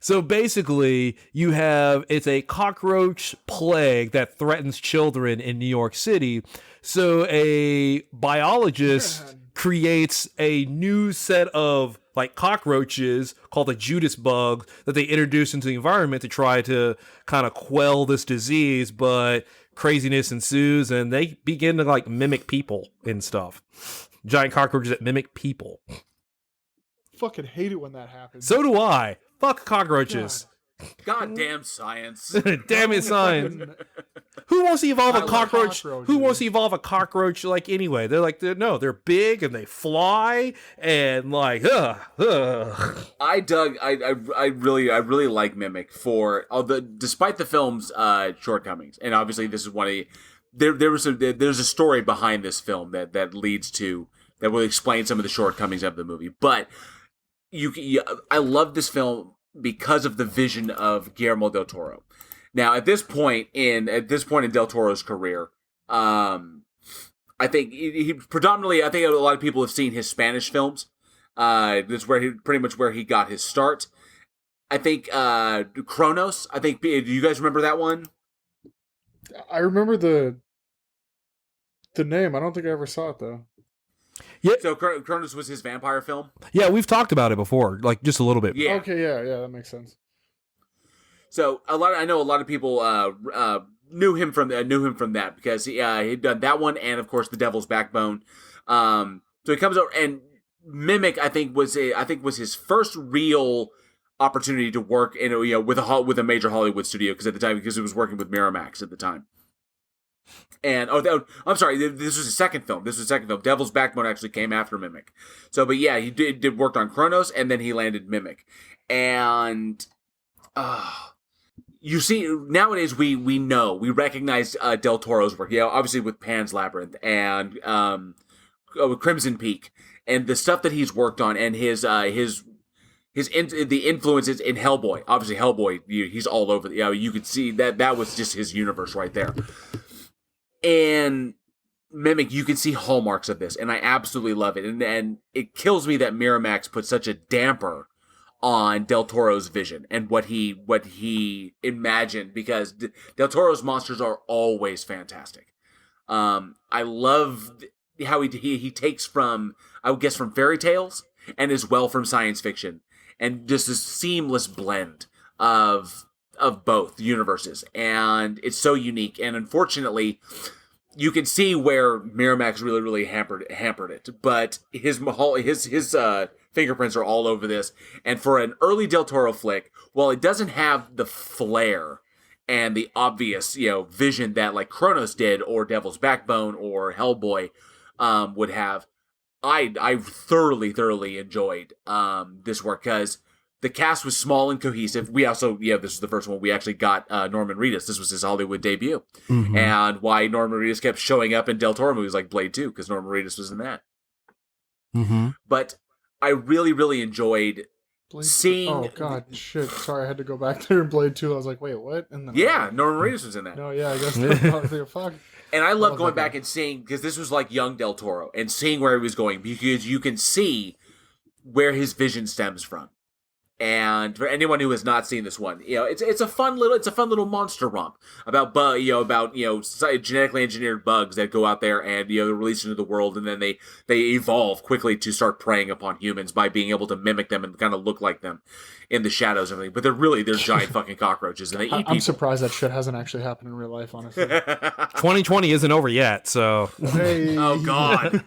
So basically, it's a cockroach plague that threatens children in New York City. So a biologist creates a new set of like cockroaches called the Judas bug that they introduce into the environment to try to kind of quell this disease, but craziness ensues and they begin to like mimic people and stuff. Giant cockroaches that mimic people. Fucking hate it when that happens. So do I. Fuck cockroaches. Goddamn science. Damn it, science. Who wants to evolve a cockroach? Who wants to evolve a cockroach like anyway? They're big and they fly and like I really like Mimic for despite the film's shortcomings. And obviously this is one of there's a story behind this film that leads to that will explain some of the shortcomings of the movie. But I love this film because of the vision of Guillermo del Toro. Now, at this point in Del Toro's career, I think he predominantly, I think a lot of people have seen his Spanish films. This is pretty much where he got his start. I think Kronos. I think, do you guys remember that one? I remember the name. I don't think I ever saw it though. Yeah. So Kronos was his vampire film. Yeah, we've talked about it before, like just a little bit. Yeah. Okay. Yeah. That makes sense. So I know a lot of people knew him from that because he'd done that one and of course The Devil's Backbone. So he comes over and Mimic I think was his first real opportunity to work in with a major Hollywood studio because he was working with Miramax at the time. And I'm sorry, this was his second film. Devil's Backbone actually came after Mimic. So, but yeah, he did work on Kronos, and then he landed Mimic. And you see, nowadays we recognize Del Toro's work. Obviously with Pan's Labyrinth and Crimson Peak, and the stuff that he's worked on, and the influences in Hellboy. Obviously, Hellboy, he's all over. You could see that was just his universe right there. And Mimic, you can see hallmarks of this, and I absolutely love it. And it kills me that Miramax put such a damper on Del Toro's vision and what he imagined, because Del Toro's monsters are always fantastic. I love how he takes from, I would guess, from fairy tales and as well from science fiction, and just this seamless blend of both universes, and it's so unique. And unfortunately, you can see where Miramax really hampered it. But his fingerprints are all over this. And for an early Del Toro flick, while it doesn't have the flair and the obvious vision that like Kronos did or Devil's Backbone or Hellboy would have, I thoroughly enjoyed this work because the cast was small and cohesive. We also, this was the first one we actually got Norman Reedus. This was his Hollywood debut. Mm-hmm. And why Norman Reedus kept showing up in Del Toro movies like Blade 2, because Norman Reedus was in that. Mm-hmm. But I really, really enjoyed Blade seeing. Oh god, shit. Sorry, I had to go back there in Blade 2. I was like, wait, what? And then Yeah, Norman Reedus was in that. no, yeah, I guess I was like, fuck. And I love love going that guy. back and seeing, because this was like young Del Toro, and seeing where he was going, because you can see where his vision stems from. And for anyone who has not seen this one, it's a fun little monster romp about genetically engineered bugs that go out there and they're released into the world, and then they evolve quickly to start preying upon humans by being able to mimic them and kind of look like them in the shadows and everything. But they're giant fucking cockroaches, and they eat people. I'm surprised that shit hasn't actually happened in real life, honestly. 2020 isn't over yet, so Hey. Oh God.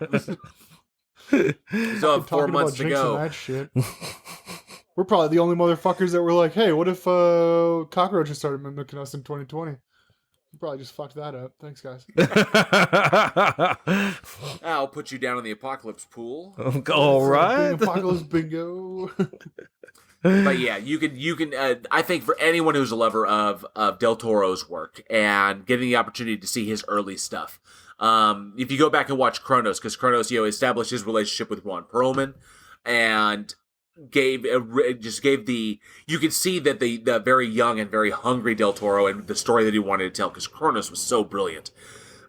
We still have 4 Talking months about to jinxing go. that shit. We're probably the only motherfuckers that were like, hey, what if cockroaches started mimicking us in 2020? We probably just fucked that up. Thanks, guys. I'll put you down in the apocalypse pool. All right. Apocalypse bingo. But yeah, you can. I think for anyone who's a lover of Del Toro's work and getting the opportunity to see his early stuff, if you go back and watch Kronos, because Kronos, established his relationship with Ron Perlman, and you could see that the very young and very hungry Del Toro and the story that he wanted to tell, because Kronos was so brilliant.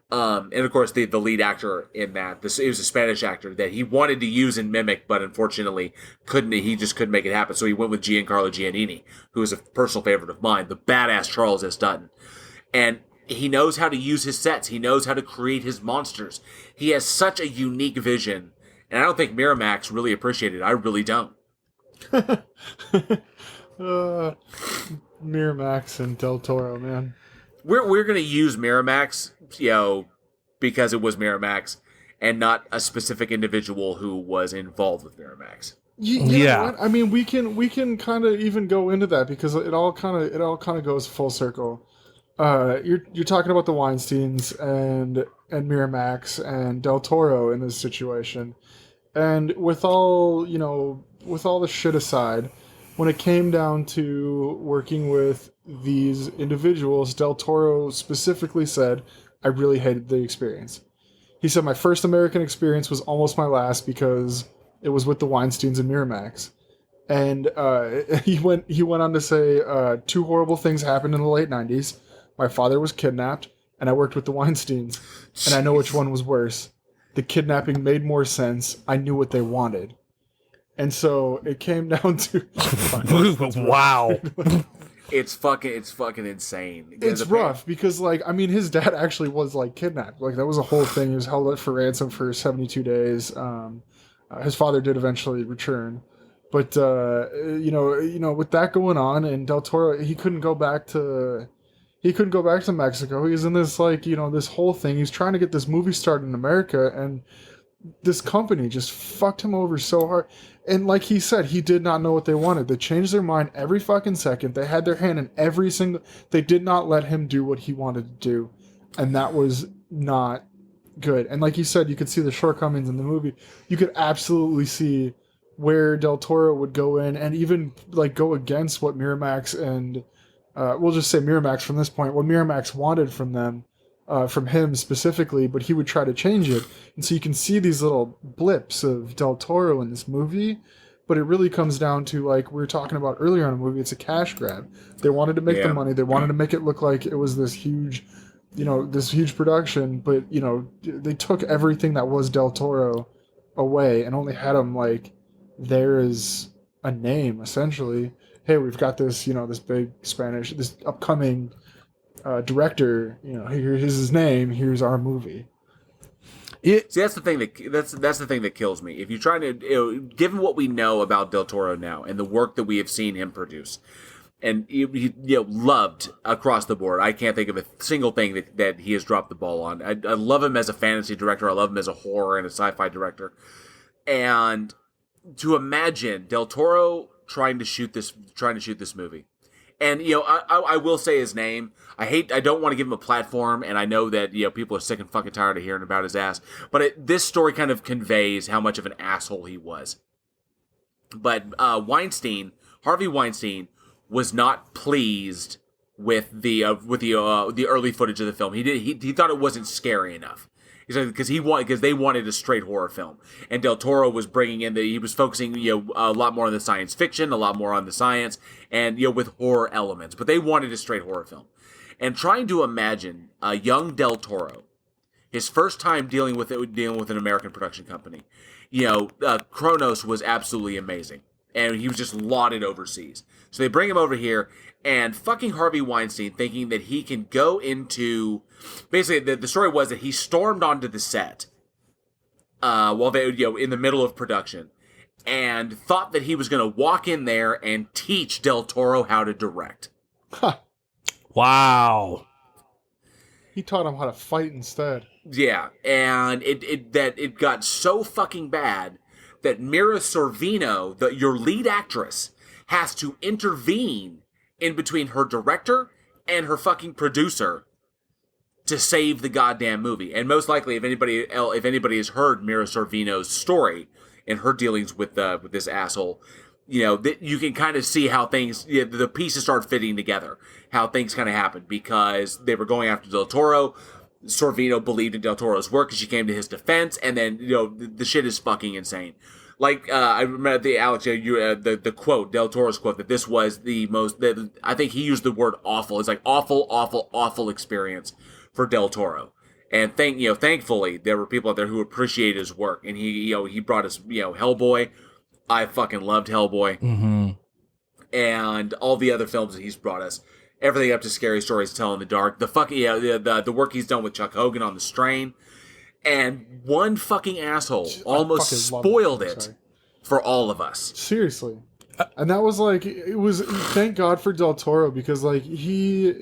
And of course, the lead actor in that, it was a Spanish actor that he wanted to use and mimic, but unfortunately he just couldn't make it happen. So he went with Giancarlo Giannini, who is a personal favorite of mine, the badass Charles S. Dutton. And he knows how to use his sets. He knows how to create his monsters. He has such a unique vision. And I don't think Miramax really appreciated it. I really don't. Miramax and Del Toro, man. We're going to use Miramax, because it was Miramax and not a specific individual who was involved with Miramax. You know what? I mean, we can kind of even go into that because it all kind of goes full circle. You're talking about the Weinsteins and Miramax and Del Toro in this situation, and with all the shit aside, when it came down to working with these individuals, Del Toro specifically said, I really hated the experience. He said, my first American experience was almost my last because it was with the Weinsteins and Miramax. And he went on to say, 2 horrible things happened in the late 90s. My father was kidnapped, and I worked with the Weinsteins. And I know which one was worse. The kidnapping made more sense. I knew what they wanted. And so it came down to... Wow. It's fucking insane. It's rough because, his dad actually was, kidnapped. That was a whole thing. He was held up for ransom for 72 days. His father did eventually return. But, with that going on, and Del Toro, he couldn't go back to Mexico. He was in this, this whole thing. He's trying to get this movie started in America, and this company just fucked him over so hard. And like he said, he did not know what they wanted. They changed their mind every fucking second. They had their hand in every single... They did not let him do what he wanted to do. And that was not good. And like you said, you could see the shortcomings in the movie. You could absolutely see where Del Toro would go in and even go against what Miramax and... we'll just say Miramax from this point. What Miramax wanted from them. From him specifically, but he would try to change it. And so you can see these little blips of Del Toro in this movie, but it really comes down to, like we were talking about earlier in the movie, it's a cash grab. They wanted to make the money. They wanted to make it look like it was this huge production, but, they took everything that was Del Toro away and only had him, there is a name, essentially. Hey, we've got this, this big this upcoming... director, here's his name, here's our movie. See, that's the thing that kills me. If you're trying to, given what we know about Del Toro now and the work that we have seen him produce, and loved across the board, I can't think of a single thing that he has dropped the ball on. I love him as a fantasy director. I love him as a horror and a sci-fi director. And to imagine Del Toro trying to shoot this movie. And, I will say his name. I don't want to give him a platform, and I know that, people are sick and fucking tired of hearing about his ass. But this story kind of conveys how much of an asshole he was. But Harvey Weinstein, was not pleased with the early footage of the film. He thought it wasn't scary enough. He said because they wanted a straight horror film, and Del Toro was bringing in he was focusing a lot more on the science fiction, a lot more on the science, and with horror elements. But they wanted a straight horror film, and trying to imagine a young Del Toro, his first time dealing with an American production company. Kronos was absolutely amazing, and he was just lauded overseas. So they bring him over here, and fucking Harvey Weinstein, thinking that he can go into... Basically, the story was that he stormed onto the set while they, in the middle of production, and thought that he was going to walk in there and teach Del Toro how to direct. Huh. Wow. He taught him how to fight instead. Yeah, and it got so fucking bad that Mira Sorvino, your lead actress, has to intervene in between her director and her fucking producer to save the goddamn movie. And most likely, if anybody has heard Mira Sorvino's story and her dealings with this asshole, you can kind of see how things, the pieces start fitting together, how things kind of happened, because they were going after Del Toro. Sorvino believed in Del Toro's work, and she came to his defense, and then the shit is fucking insane. Like I remember the quote, Del Toro's quote, that this was the most. I think he used the word awful. It's like awful, awful, awful experience for Del Toro. And thankfully there were people out there who appreciated his work, and he brought us Hellboy. I fucking loved Hellboy, and all the other films that he's brought us. Everything up to Scary Stories to Tell in the Dark. The fucking the work he's done with Chuck Hogan on The Strain. And one fucking asshole almost spoiled it for all of us. Seriously. And that was thank God for Del Toro, because he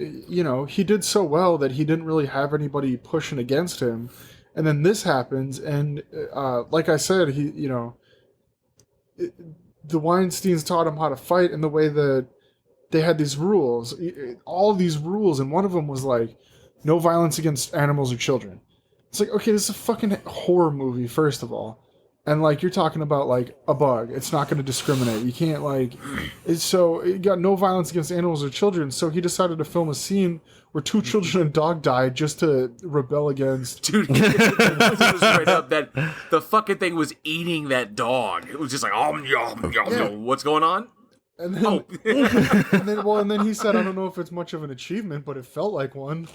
did so well that he didn't really have anybody pushing against him. And then this happens, and like I said, the Weinsteins taught him how to fight in the way that they had these rules, all these rules, and one of them was like, no violence against animals or children. It's like, okay, this is a fucking horror movie, first of all. And, you're talking about, a bug. It's not going to discriminate. You can't, so it got no violence against animals or children, so he decided to film a scene where 2 children and a dog died just to rebel against... Dude, it was straight up that the fucking thing was eating that dog. It was just like, what's going on? And then, and then he said, I don't know if it's much of an achievement, but it felt like one.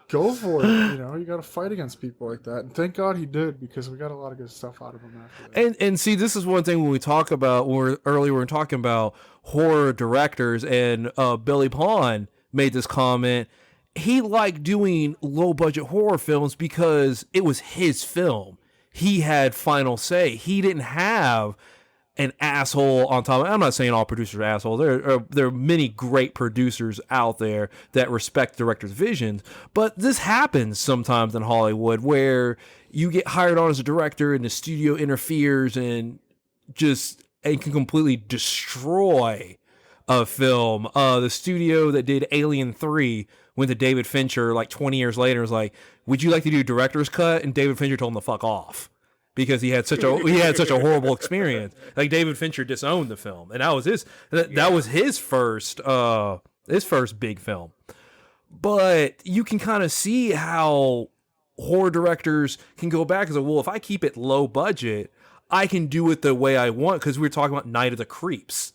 Go for it. You got to fight against people like that. And thank God he did, because we got a lot of good stuff out of him after that. And see, this is one thing when we talk about, earlier we were talking about horror directors, and Billy Pond made this comment. He liked doing low budget horror films because it was his film. He had final say. He didn't have an asshole on top. I'm not saying all producers are assholes. There are many great producers out there that respect directors' visions, but this happens sometimes in Hollywood where you get hired on as a director and the studio interferes and can completely destroy a film. The studio that did Alien 3 went to David Fincher 20 years later and was like, would you like to do a director's cut? And David Fincher told him to fuck off, because he had such a horrible experience. David Fincher disowned the film, and that was his first big film. But you can kind of see how horror directors can go back and say, well, if I keep it low budget, I can do it the way I want, because we were talking about Night of the Creeps.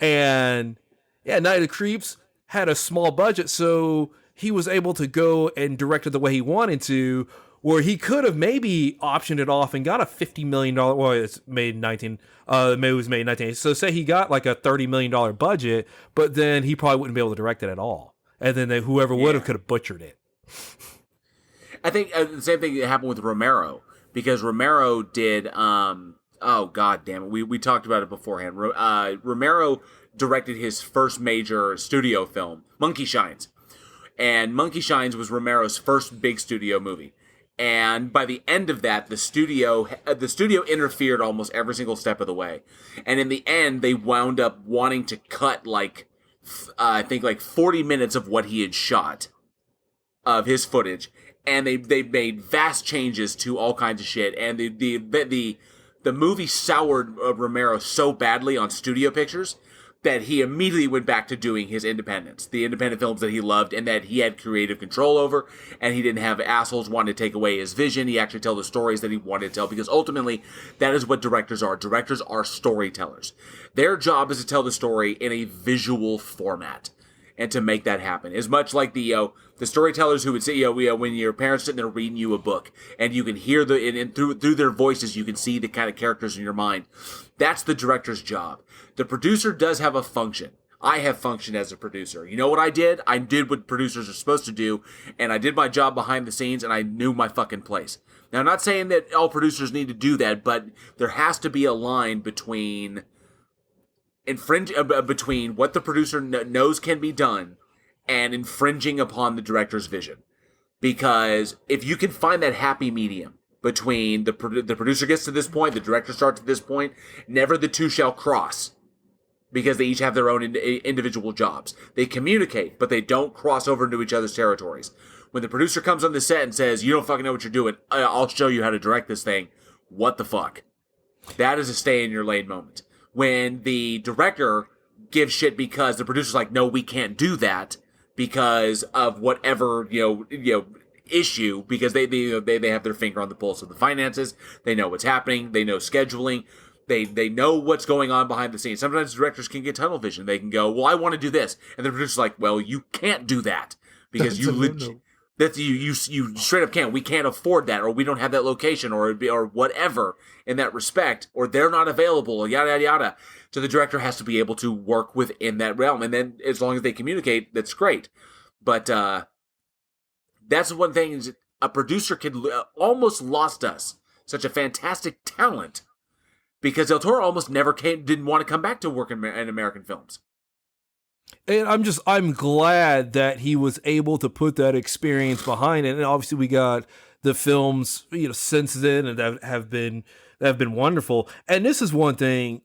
And Night of the Creeps had a small budget, so he was able to go and direct it the way he wanted to, where he could have maybe optioned it off and got a $50 million, well, it's made in 1980. So say he got a $30 million budget, but then he probably wouldn't be able to direct it at all. And then whoever would have could have butchered it. I think the same thing happened with Romero, because Romero did, oh god damn it, we talked about it beforehand. Romero directed his first major studio film, Monkey Shines. And Monkey Shines was Romero's first big studio movie. And by the end of that, the studio interfered almost every single step of the way. And in the end, they wound up wanting to cut I think 40 minutes of what he had shot of his footage. And they made vast changes to all kinds of shit. And the movie soured Romero so badly on studio pictures that he immediately went back to doing his independents, the independent films that he loved and that he had creative control over, and he didn't have assholes wanting to take away his vision. He actually tell the stories that he wanted to tell, because ultimately that is what directors are. Directors are storytellers. Their job is to tell the story in a visual format and to make that happen. As much like the storytellers who would say, when your parents sitting there reading you a book and you can hear and through their voices you can see the kind of characters in your mind. That's the director's job. The producer does have a function. I have functioned as a producer. You know what I did? I did what producers are supposed to do, and I did my job behind the scenes, and I knew my fucking place. Now, I'm not saying that all producers need to do that, but there has to be a line between between what the producer knows can be done and infringing upon the director's vision. Because if you can find that happy medium between the producer gets to this point, the director starts at this point, never the two shall cross. Because they each have their own individual jobs. They communicate, but they don't cross over into each other's territories. When the producer comes on the set and says, you don't fucking know what you're doing, I'll show you how to direct this thing. What the fuck? That is a stay in your lane moment. When the director gives shit because the producer's like, no, we can't do that because of whatever, issue, because they have their finger on the pulse of the finances. They know what's happening. They know scheduling. They know what's going on behind the scenes. Sometimes directors can get tunnel vision. They can go, well, I want to do this. And the producer's like, well, you can't do that because you straight up can't. We can't afford that, or we don't have that location, or whatever in that respect, or they're not available, yada, yada, yada. So the director has to be able to work within that realm. And then as long as they communicate, that's great. But that's one thing, is a producer could almost lost us such a fantastic talent, because Del Toro almost never didn't want to come back to work in American films. And I'm glad that he was able to put that experience behind it. And obviously we got the films, since then, and that have been wonderful. And this is one thing,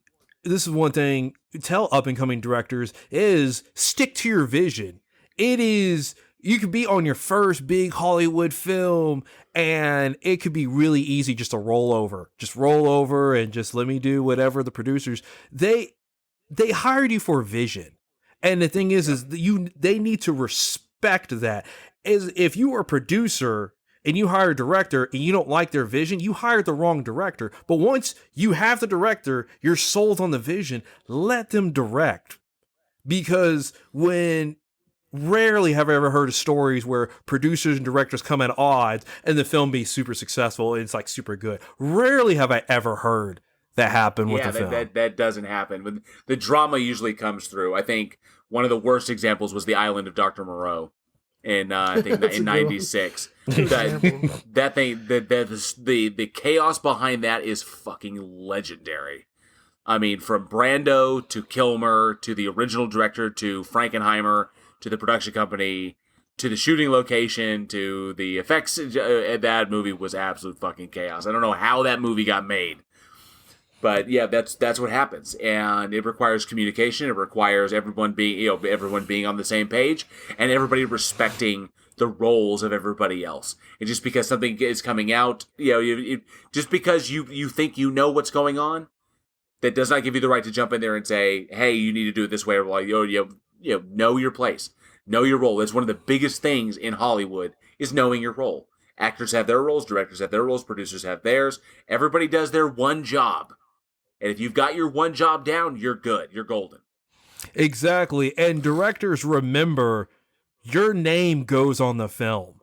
tell up and coming directors is over to your vision. You could be on your first big Hollywood film, and it could be really easy just to roll over and just let me do whatever. The producers, they hired you for a vision. And the thing is they need to respect that. If you are a producer and you hire a director and you don't like their vision, you hired the wrong director. But once you have the director, you're sold on the vision, let them direct. Because rarely have I ever heard of stories where producers and directors come at odds and the film be super successful and it's like super good. Rarely have I ever heard that happen with the film. That doesn't happen. But the drama usually comes through. I think one of the worst examples was The Island of Dr. Moreau in I think in '96. That thing, the chaos behind that is fucking legendary. I mean, from Brando to Kilmer to the original director to Frankenheimer to the production company to the shooting location to the effects, that movie was absolute fucking chaos. I don't know how that movie got made. But yeah, that's what happens, and it requires communication. It requires everyone being on the same page, and everybody respecting the roles of everybody else. And just because something is coming out, just because you think you know what's going on, that does not give you the right to jump in there and say, "Hey, you need to do it this way." Or like, know your place, know your role. That's one of the biggest things in Hollywood is knowing your role. Actors have their roles, directors have their roles, producers have theirs. Everybody does their one job. And if you've got your one job down, you're good. You're golden. Exactly. And directors, remember, your name goes on the film.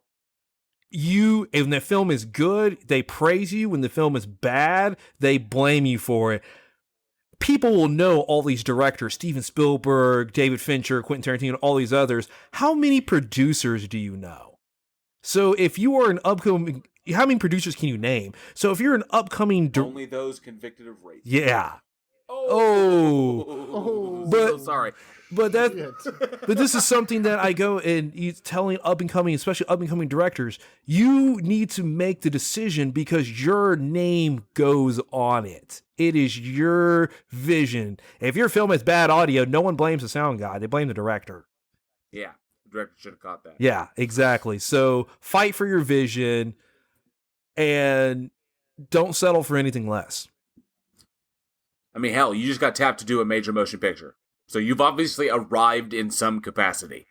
When the film is good, they praise you. When the film is bad, they blame you for it. People will know all these directors, Steven Spielberg, David Fincher, Quentin Tarantino, all these others. How many producers do you know? So if you are an upcoming... How many producers can you name? So if you're an upcoming... Only those convicted of rape. Yeah. But so sorry. But this is something that I go and telling up and coming, especially up and coming directors, you need to make the decision because your name goes on it. It is your vision. If your film has bad audio, no one blames the sound guy. They blame the director. Yeah. The director should have caught that. Yeah, exactly. So fight for your vision. And don't settle for anything less. I mean, hell, you just got tapped to do a major motion picture. So you've obviously arrived in some capacity.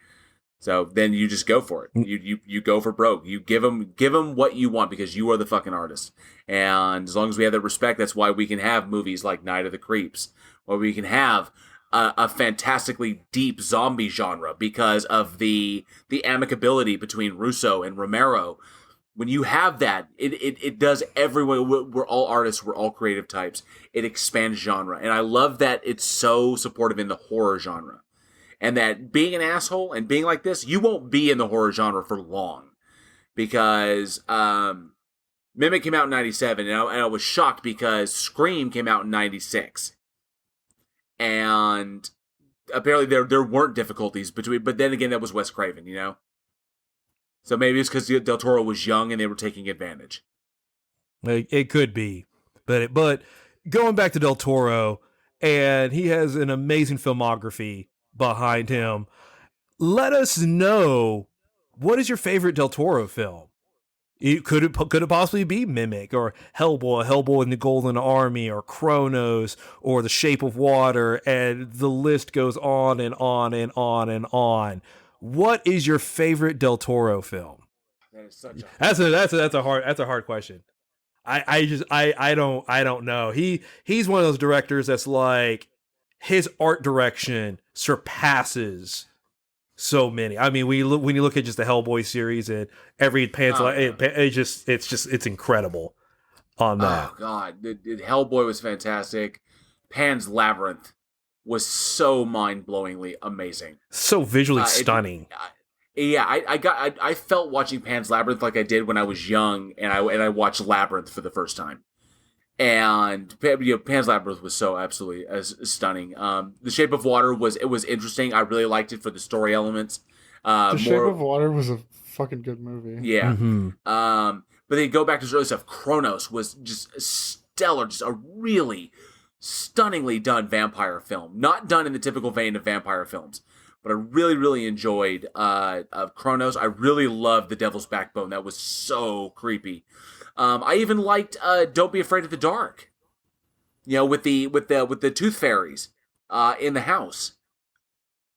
So then you just go for it. You go for broke. You give them what you want because you are the fucking artist. And as long as we have that respect, that's why we can have movies like Night of the Creeps, or we can have a fantastically deep zombie genre because of the amicability between Russo and Romero. When you have that, it does everyone. We're all artists. We're all creative types. It expands genre, and I love that it's so supportive in the horror genre. And that being an asshole and being like this, you won't be in the horror genre for long, because Mimic came out in '97, and I was shocked because Scream came out in '96, and apparently there weren't difficulties between. But then again, that was Wes Craven, you know. So maybe it's because Del Toro was young and they were taking advantage. It could be, but going back to Del Toro, and he has an amazing filmography behind him. Let us know, what is your favorite Del Toro film? Could it possibly be Mimic, or Hellboy and the Golden Army, or Kronos, or The Shape of Water, and the list goes on and on and on and on. What is your favorite Del Toro film? That is such a that's a hard question. I don't know. He's one of those directors that's like, his art direction surpasses so many. I mean, when you look at just the Hellboy series and every it's incredible on that. Oh god, Hellboy was fantastic. Pan's Labyrinth was so mind-blowingly amazing. So visually stunning. I felt watching Pan's Labyrinth like I did when I was young, and I watched Labyrinth for the first time. And Pan's Labyrinth was so absolutely stunning. The Shape of Water was interesting. I really liked it for the story elements. The Shape of Water was a fucking good movie. Yeah. Mm-hmm. But then go back to his early stuff. Kronos was just stellar, just a really stunningly done vampire film. Not done in the typical vein of vampire films, but I really, really enjoyed Kronos. I really loved The Devil's Backbone. That was so creepy. I even liked Don't Be Afraid of the Dark. You know, with the tooth fairies in the house.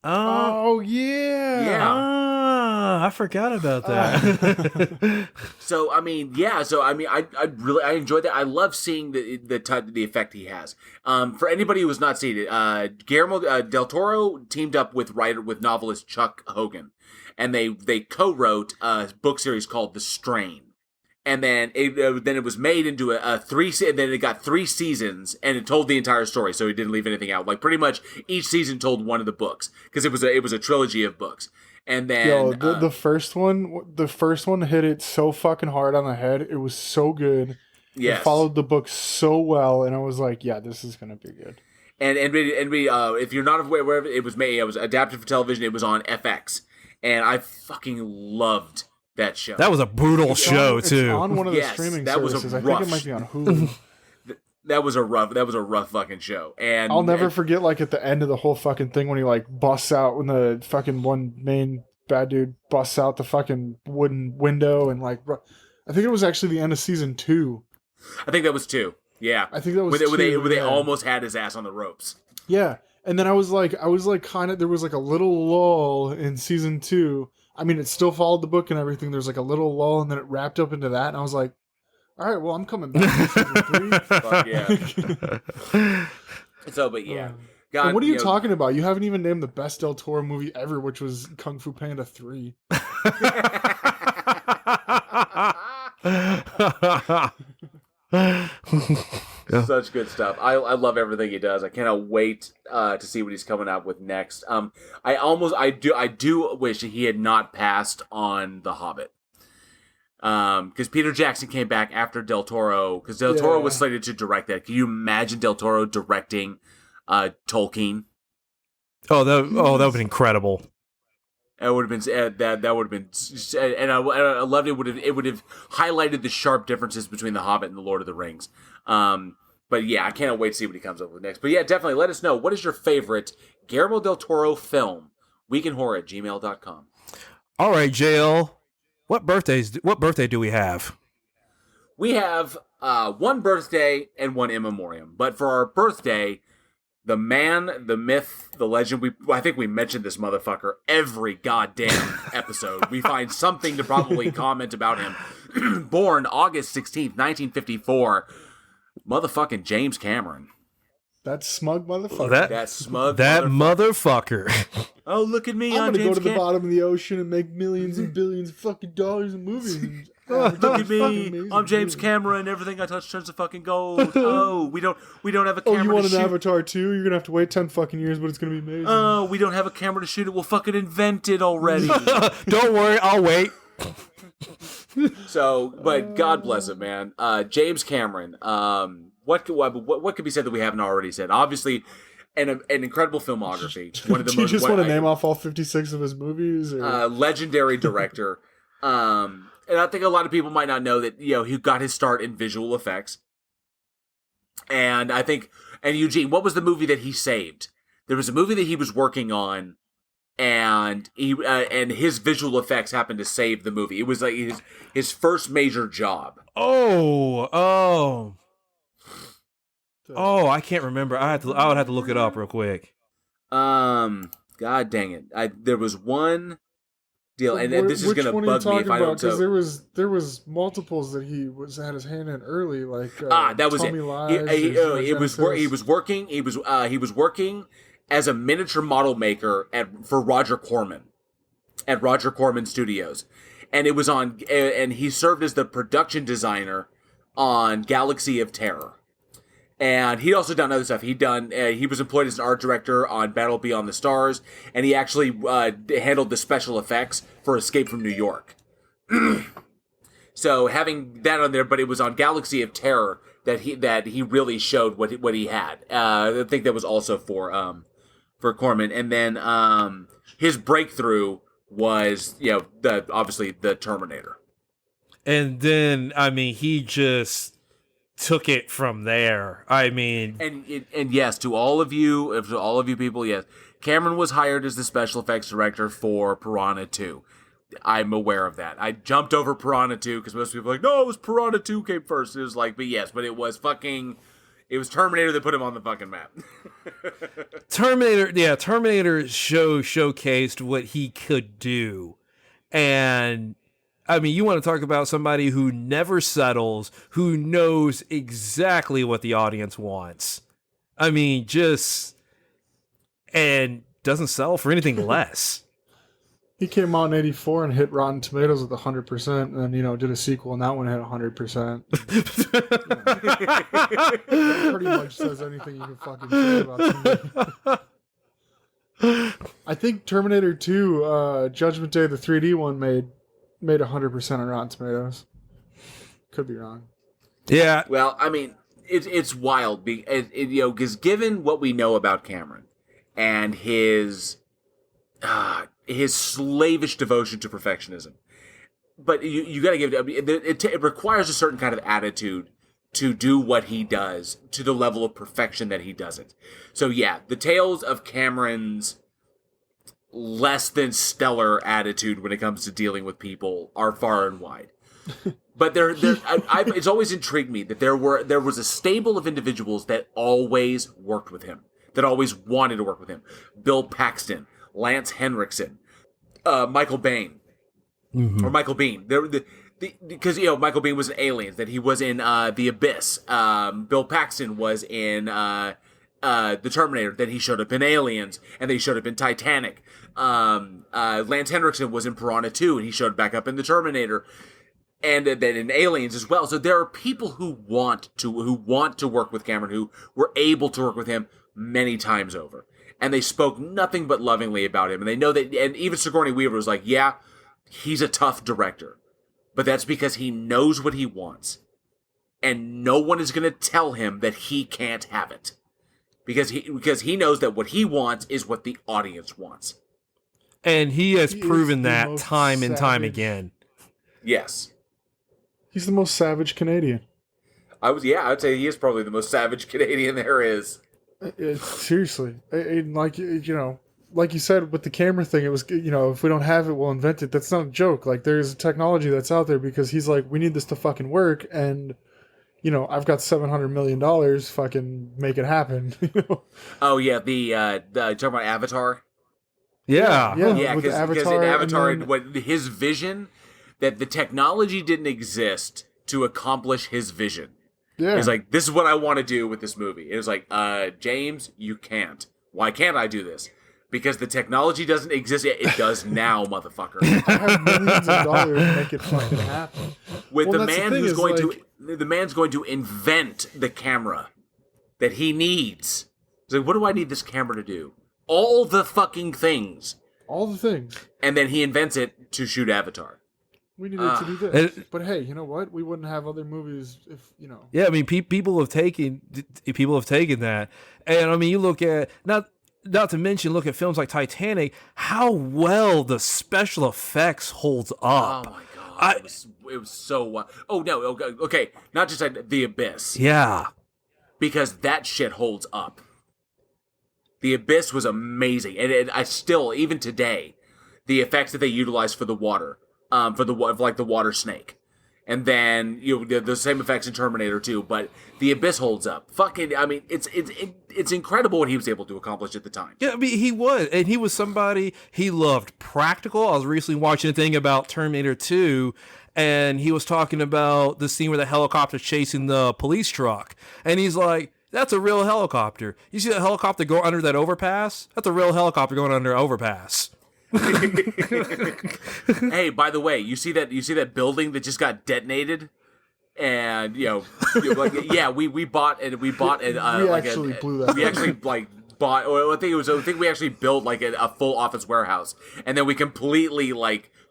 Oh yeah. Yeah. I forgot about that. So I mean, I enjoyed that. I love seeing the effect he has. For anybody who has not seen it, Guillermo del Toro teamed up with novelist Chuck Hogan, and they co-wrote a book series called The Strain. And then it was made into and then it got 3 seasons, and it told the entire story, so it didn't leave anything out. Like pretty much each season told one of the books, because it was a trilogy of books. And then the first one hit it so fucking hard on the head. It was so good. Yes. It followed the book so well, and I was like, yeah, this is gonna be good. And if you're not aware of it, it was adapted for television. It was on FX, and I fucking loved that show. That was a brutal show too. It's on one of the streaming services. I think it might be on Hulu. That was a rough fucking show. And I'll never forget, like, at the end of the whole fucking thing when he like busts out, when the fucking one main bad dude busts out the fucking wooden window, and like, I think it was actually the end of season 2. I think that was 2. Yeah. I think that was where they almost had his ass on the ropes. Yeah. And then I was like kind of, there was like a little lull in season 2. I mean, it still followed the book and everything. There's like a little lull, and then it wrapped up into that. And I was like, all right, well, I'm coming back to season 3. Fuck yeah. So, but yeah. God, and what are you talking about? You haven't even named the best Del Toro movie ever, which was Kung Fu Panda 3. Such good stuff. I love everything he does. I cannot wait to see what he's coming out with next. I do wish he had not passed on The Hobbit. Because Peter Jackson came back after Del Toro, because Del Toro was slated to direct that. Can you imagine Del Toro directing Tolkien? Oh, that would have been incredible. It would have been that would have been, and I loved it. It would have highlighted the sharp differences between The Hobbit and The Lord of the Rings. But yeah, I can't wait to see what he comes up with next. But yeah, definitely let us know, what is your favorite Guillermo del Toro film? weekinhorror@gmail.com. All right, JL. What birthday do we have? We have one birthday and one in memoriam. But for our birthday, The man, the myth, the legend. I think we mentioned this motherfucker every goddamn episode. We find something to probably comment about him. Born August 16th, 1954. Motherfucking James Cameron. That smug motherfucker. That smug motherfucker. Oh, look at me. I'm going to go to the bottom of the ocean and make millions and billions of fucking dollars in movies. Look at me. I'm James Cameron. Everything I touch turns to fucking gold. Oh, we don't have a camera you want to an shoot. Avatar 2? You're going to have to wait 10 fucking years, but it's going to be amazing. Oh, we don't have a camera to shoot it. We'll fucking invent it already. Don't worry, I'll wait. So, but God bless him, man. James Cameron. What could be said that we haven't already said? Obviously, an incredible filmography. One of the Do you most. just want to name off all 56 of his movies? Or? Legendary director. And I think a lot of people might not know that, he got his start in visual effects. And I think, and Eugene, what was the movie that he saved? There was a movie that he was working on, and and his visual effects happened to save the movie. It was like his first major job. Oh, I can't remember. I would have to look it up real quick. God dang it! There was one deal, and this is gonna bug me if I don't. Because there was multiples that he had his hand in early, like that was Tommy it. Lies, He was working as a miniature model maker for Roger Corman at Roger Corman Studios, and it was on. And he served as the production designer on Galaxy of Terror. And he'd also done other stuff. He was employed as an art director on Battle Beyond the Stars, and he actually handled the special effects for Escape from New York. So having that on there, but it was on Galaxy of Terror that he really showed what he had. I think that was also for Corman, and then his breakthrough was obviously the Terminator. And then he just took it from there. And yes, to all of you people, yes, Cameron was hired as the special effects director for Piranha 2. I'm aware of that. I jumped over Piranha 2 because most people are like, no, it was Piranha 2 came first. It was like, but it was Terminator that put him on the fucking map. Terminator showcased what he could do. And you want to talk about somebody who never settles, who knows exactly what the audience wants. And doesn't settle for anything less. He came out in '84 and hit Rotten Tomatoes with 100%, and then did a sequel, and that one had 100%. That pretty much says anything you can fucking say about somebody. I think Terminator 2, Judgment Day, the 3D one, made 100% on Rotten Tomatoes. Could be wrong. Yeah. Well, it's wild because given what we know about Cameron and his slavish devotion to perfectionism, but you got to give it requires a certain kind of attitude to do what he does to the level of perfection that he does it. So yeah, the tales of Cameron's less than stellar attitude when it comes to dealing with people are far and wide. But it's always intrigued me that there was a stable of individuals that always worked with him, that always wanted to work with him. Bill Paxton, Lance Henriksen, Michael Biehn, or Michael Biehn. Because Michael Biehn was in Aliens, that he was in The Abyss. Bill Paxton was in The Terminator, then he showed up in Aliens, and then he showed up in Titanic. Lance Henriksen was in Piranha 2, and he showed back up in The Terminator, and then in Aliens as well. So there are people who want to work with Cameron, who were able to work with him many times over, and they spoke nothing but lovingly about him. And they know that, and even Sigourney Weaver was like, yeah, he's a tough director, but that's because he knows what he wants, and no one is going to tell him that he can't have it. Because he knows that what he wants is what the audience wants. And he has proven that time and time again. Yes. He's the most savage Canadian. I would say he is probably the most savage Canadian there is. Seriously. Like you said with the camera thing, it was, if we don't have it, we'll invent it. That's not a joke. Like, there's technology that's out there because he's like, we need this to fucking work. And I've got $700 million, fucking make it happen. Oh yeah, the talking about Avatar. Yeah. Yeah, with because in Avatar, Avatar, and then, what his vision that the technology didn't exist to accomplish his vision. yeah, It's like, this is what I want to do with this movie. It was like, James, you can't. Why can't I do this? Because the technology doesn't exist yet. It does now, motherfucker. I have millions of dollars to make it fucking happen. With Well, the that's the man thing who's is, going like- the man's going to invent the camera that he needs. It's like, what do I need this camera to do? All the fucking things. All the things. And then he invents it to shoot Avatar. We needed to do this. And- But hey, you know what? We wouldn't have other movies if, Yeah, I mean, people have taken that, and I mean, you look at not to mention, look at films like Titanic, how well the special effects holds up. Oh my god, it was so wild. Oh no, okay, not just The Abyss, Yeah, because that shit holds up. The Abyss was amazing, and I still, even today, the effects that they utilized for the water, for the water snake. And then the same effects in Terminator 2, but The Abyss holds up. Fucking, I mean, it's incredible what he was able to accomplish at the time. yeah. I mean, he was somebody, he loved practical. I was recently watching a thing about Terminator 2, and he was talking about the scene where the helicopter's chasing the police truck, and he's like, "That's a real helicopter. You see that helicopter go under that overpass? That's a real helicopter going under an overpass." Hey, by the way, you see that building that just got detonated, and like, yeah, we bought it. We bought it. We actually blew that. We actually bought. Or I think we actually built like a full office warehouse, and then we completely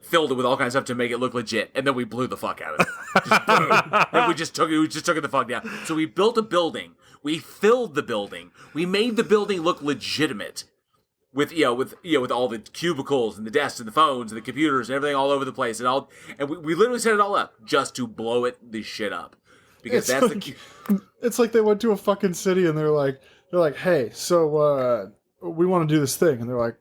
filled it with all kinds of stuff to make it look legit, and then we blew the fuck out of it. Just boom. And we just took it the fuck down. So we built a building. We filled the building. We made the building look legitimate. With all the cubicles and the desks and the phones and the computers and everything all over the place and we literally set it all up just to blow the shit up, because it's like they went to a fucking city and they're like, hey, so we want to do this thing, and they're like,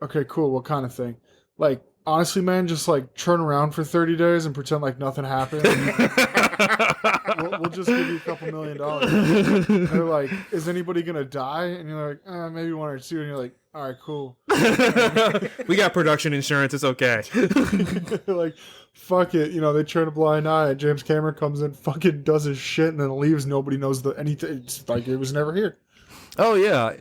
okay, cool, what kind of thing? Like, honestly, man, just turn around for 30 days and pretend like nothing happened. We'll just give you a couple $1 million. And they're like, is anybody gonna die? And you're like, maybe one or two. And you're like, all right, cool. We got production insurance. It's okay. Like, fuck it. They turn a blind eye. James Cameron comes in, fucking does his shit, and then leaves. Nobody knows anything. It's like it was never here. Oh yeah.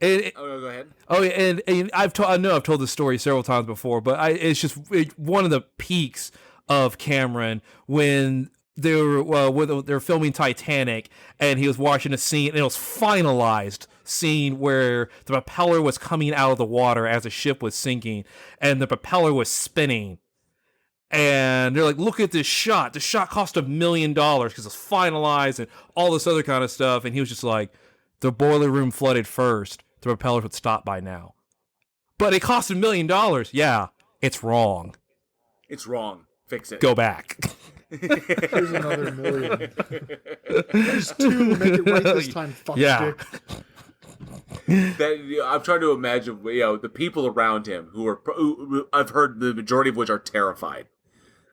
Go ahead. Oh yeah, and I know I've told this story several times before, but it's just one of the peaks of Cameron when they were filming Titanic, and he was watching a scene, and it was finalized scene where the propeller was coming out of the water as the ship was sinking, and the propeller was spinning. And they're like, look at this shot. The shot cost $1 million because it's finalized and all this other kind of stuff. And he was just like, the boiler room flooded first. The propellers would stop by now. But it cost $1 million. Yeah, it's wrong. It's wrong. Fix it. Go back. Here's another $1 million. Here's $2. Make it right this time, fuck stick. I'm trying to imagine, the people around him who I've heard the majority of which are terrified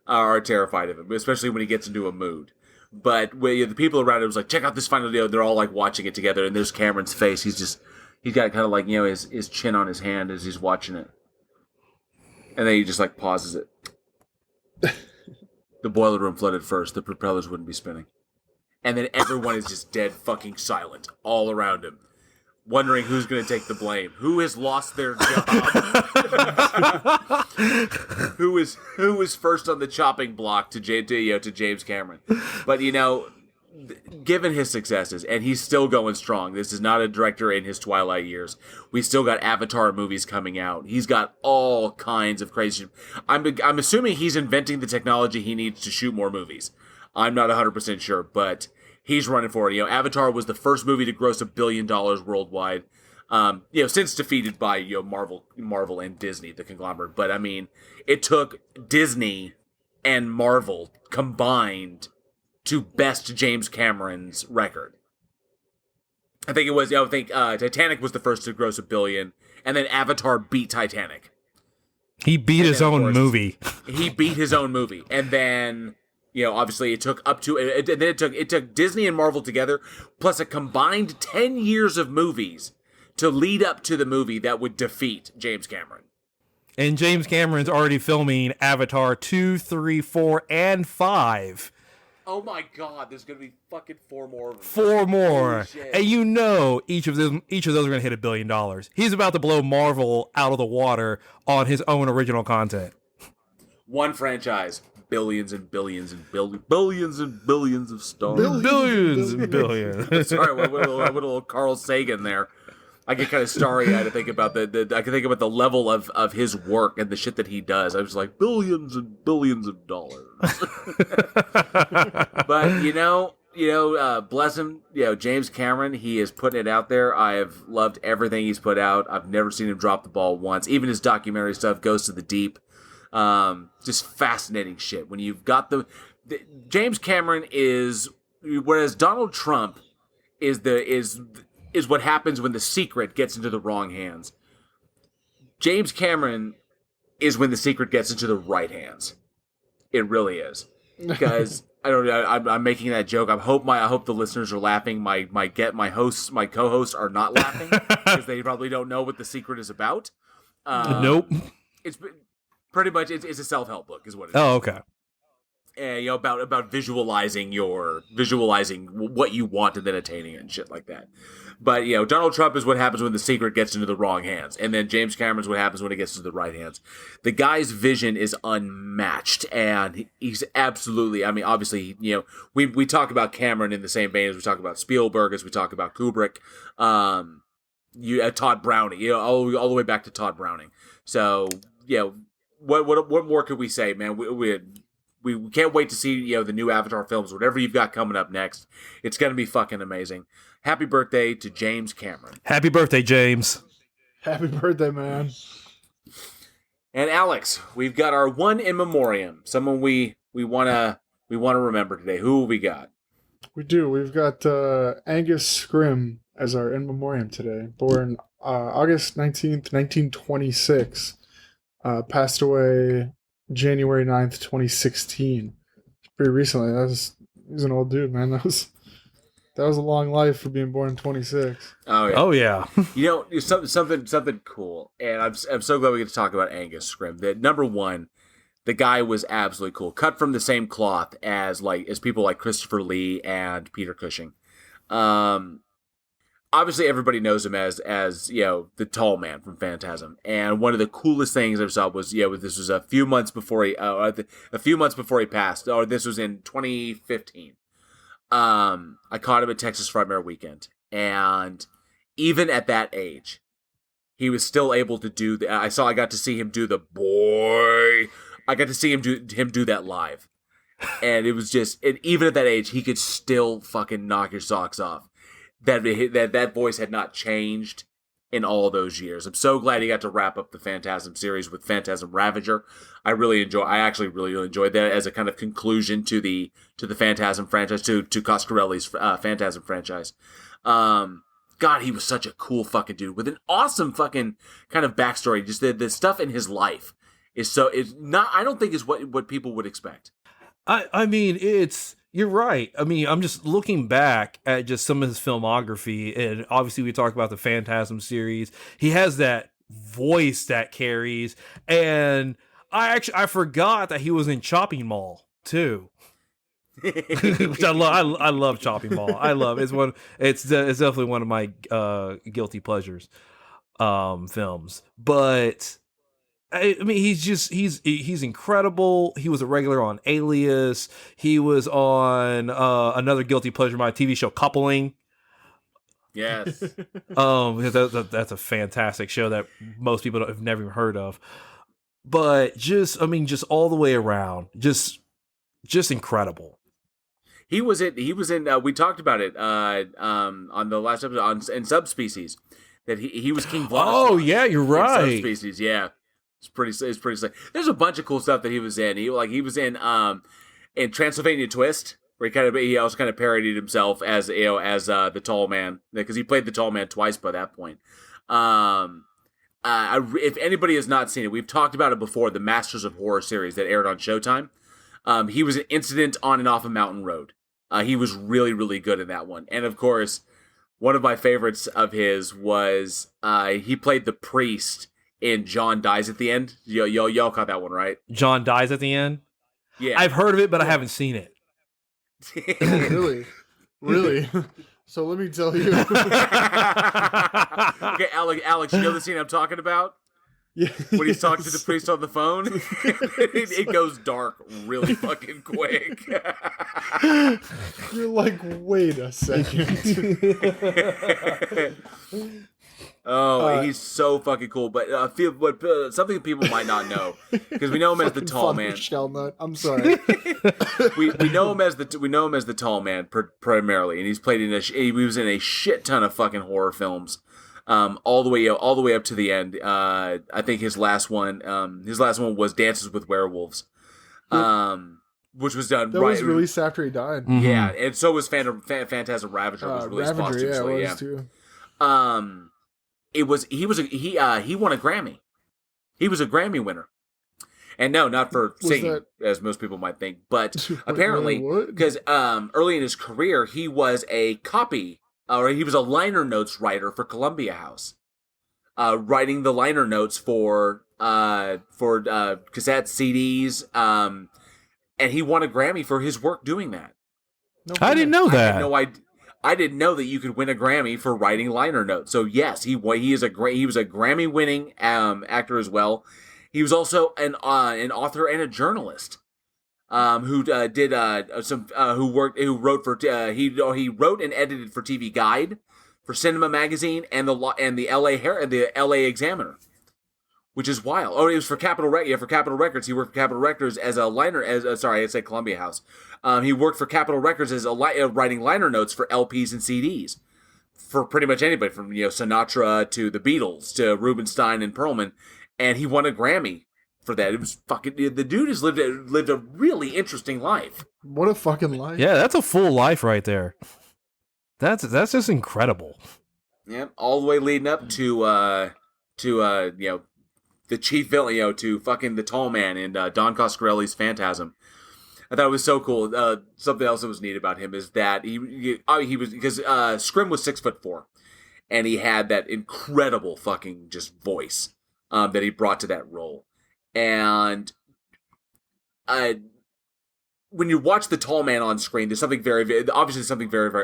of him, especially when he gets into a mood. But the people around him was like, check out this final video. They're all watching it together, and there's Cameron's face. He's got kind of his chin on his hand as he's watching it, and then he just pauses it. The boiler room flooded first. The propellers wouldn't be spinning, and then everyone is just dead fucking silent all around him, wondering who's going to take the blame. Who has lost their job? Who is first on the chopping block to James Cameron? But given his successes, and he's still going strong. This is not a director in his twilight years. We still got Avatar movies coming out. He's got all kinds of crazy. I'm assuming he's inventing the technology he needs to shoot more movies. I'm not 100% sure, but he's running for it. Avatar was the first movie to gross $1 billion worldwide. Since defeated by Marvel and Disney, the conglomerate. But I mean, it took Disney and Marvel combined to best James Cameron's record. I think it was. Titanic was the first to gross $1 billion, and then Avatar beat Titanic. He beat his own movie. He beat his own movie, and then Obviously it took up to it took Disney and Marvel together plus a combined 10 years of movies to lead up to the movie that would defeat James Cameron. And James Cameron's already filming Avatar 2, 3, 4, and 5. Oh my God, there's gonna be fucking 4 more. 4 more. And each of those are gonna hit $1 billion. He's about to blow Marvel out of the water on his own original content. One franchise, billions and billions and billions and billions of stars. Billions and billions. Sorry, what a little Carl Sagan there. I get kind of starry-eyed to think about I can think about the level of his work and the shit that he does. I was like, billions and billions of dollars. But bless him. James Cameron, he is putting it out there. I have loved everything he's put out. I've never seen him drop the ball once. Even his documentary stuff goes to the deep. Just fascinating shit. When you've got the James Cameron is, whereas Donald Trump is what happens when The Secret gets into the wrong hands. James Cameron is when The Secret gets into the right hands. It really is. Because I don't know. I'm making that joke. I hope the listeners are laughing. My co-hosts are not laughing because they probably don't know what The Secret is about. Nope. It's pretty much it's a self-help book, is what it is. Oh, okay. About visualizing what you want and then attaining it and shit like that. But Donald Trump is what happens when The Secret gets into the wrong hands, and then James Cameron's what happens when it gets into the right hands. The guy's vision is unmatched, and he's absolutely. I mean, obviously, we talk about Cameron in the same vein as we talk about Spielberg, as we talk about Kubrick, Todd Browning, all the way back to Todd Browning. So what more could we say, man? We can't wait to see, the new Avatar films, whatever you've got coming up next. It's going to be fucking amazing. Happy birthday to James Cameron. Happy birthday, James. Happy birthday, man. And Alex, we've got our one in memoriam. Someone we want to remember today. Who we got? We do. We've got Angus Scrimm as our in memoriam today. Born August 19th, 1926. Passed away January 9th, 2016. Pretty recently. He's an old dude, man. That was a long life for being born in 26. Oh yeah. Something cool, and I'm so glad we get to talk about Angus Scrimm. That number one, the guy was absolutely cool. Cut from the same cloth as people like Christopher Lee and Peter Cushing. Obviously, everybody knows him as the tall man from Phantasm, and one of the coolest things I saw was this was a few months before he passed, or this was in 2015. I caught him at Texas Frightmare Weekend, and even at that age, he was still able to do I got to see him do the boy. I got to see him do that live, and it was just, and even at that age, he could still fucking knock your socks off. That voice had not changed in all those years. I'm so glad he got to wrap up the Phantasm series with Phantasm Ravager. I actually really enjoyed that as a kind of conclusion to the Phantasm franchise, to Coscarelli's Phantasm franchise. God, he was such a cool fucking dude with an awesome fucking kind of backstory. Just the stuff in his life I don't think is what people would expect. I mean, you're right. I mean, I'm just looking back at just some of his filmography, and obviously we talked about the Phantasm series. He has that voice that carries, and I forgot that he was in Chopping Mall too. Which I love Chopping Mall. It's definitely one of my guilty pleasures films. But I mean, he's incredible. He was a regular on Alias. He was on another guilty pleasure, my TV show Coupling. Yes. That's a fantastic show that most people have never even heard of. But just all the way around, just incredible. He was in. We talked about it on the last episode in Subspecies, that he was King Vladislav. Oh yeah, you're right. Subspecies, yeah. It's pretty sick. There's a bunch of cool stuff that he was in. He was in Transylvania Twist, where he also kind of parodied himself as the tall man, because he played the tall man twice by that point. If anybody has not seen it, we've talked about it before. The Masters of Horror series that aired on Showtime. He was an incident on and off a mountain road. He was really, really good in that one. And of course, one of my favorites of his was he played the priest in John Dies at the End. Y'all caught that one, right? John Dies at the End? Yeah. I've heard of it, but I haven't seen it. Really? Really? So let me tell you. Okay, Alex, you know the scene I'm talking about? Yeah, When he's talking to the priest on the phone? It goes dark really fucking quick. You're like, wait a second. He's so fucking cool. But something people might not know, because we know him as the tall man. Shell nut. I'm sorry. we know him as the tall man primarily, and he's played he was in a shit ton of fucking horror films, all the way up to the end. I think his last one was Dances with Werewolves, which was done. That was released after he died. Mm-hmm. Yeah, and so was Phantasm Ravager was released posthumously. Yeah, it was too. He won a Grammy. He was a Grammy winner. And no, not for singing, as most people might think, but apparently, because early in his career, he was he was a liner notes writer for Columbia House, writing the liner notes for cassettes, CDs, and he won a Grammy for his work doing that. I didn't know that. I didn't know that you could win a Grammy for writing liner notes. So yes, he was a Grammy winning actor as well. He was also an author and a journalist, who wrote and edited for TV Guide, for Cinema Magazine, and the LA Examiner, which is wild. Oh, it was for Capitol Records. He worked for Capitol Records as a Columbia House. He worked for Capitol Records as writing liner notes for LPs and CDs for pretty much anybody, from Sinatra to the Beatles to Rubinstein and Perlman. And he won a Grammy for that. It was fucking. The dude has lived a really interesting life. What a fucking life! Yeah, that's a full life right there. That's just incredible. Yeah, all the way leading up to the chief villain, to fucking the tall man in Don Coscarelli's Phantasm. I thought it was so cool. Something else that was neat about him is that he was, because Scrim was 6'4", and he had that incredible fucking just voice. That he brought to that role. And when you watch the tall man on screen, there's something very, very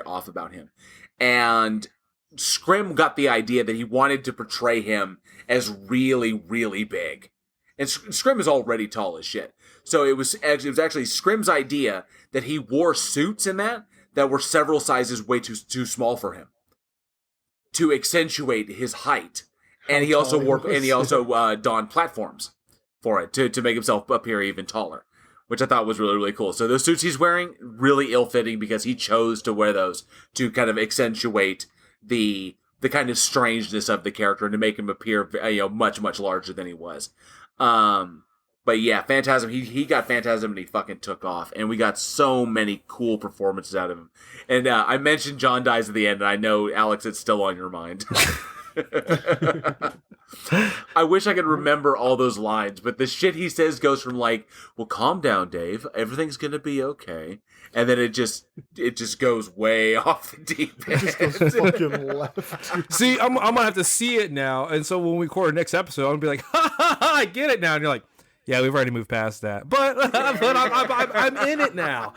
off about him. And Scrim got the idea that he wanted to portray him as really, really big. And Scrim is already tall as shit. So it was actually Scrim's idea that he wore suits in that were several sizes way too small for him, to accentuate his height. And he also donned platforms for it to make himself appear even taller, which I thought was really, really cool. So those suits he's wearing, really ill-fitting, because he chose to wear those to kind of accentuate the kind of strangeness of the character and to make him appear much, much larger than he was. But yeah, Phantasm, he got Phantasm and he fucking took off. And we got so many cool performances out of him. And I mentioned John Dies at the end, and I know, Alex, it's still on your mind. I wish I could remember all those lines, but the shit he says goes from like, well, calm down, Dave, everything's gonna be okay, and then it just goes way off the deep end. It just goes fucking left. See, I'm gonna have to see it now, and so when we record our next episode, I'm gonna be like, ha ha ha, I get it now, and you're like, yeah, we've already moved past that, but I'm in it now.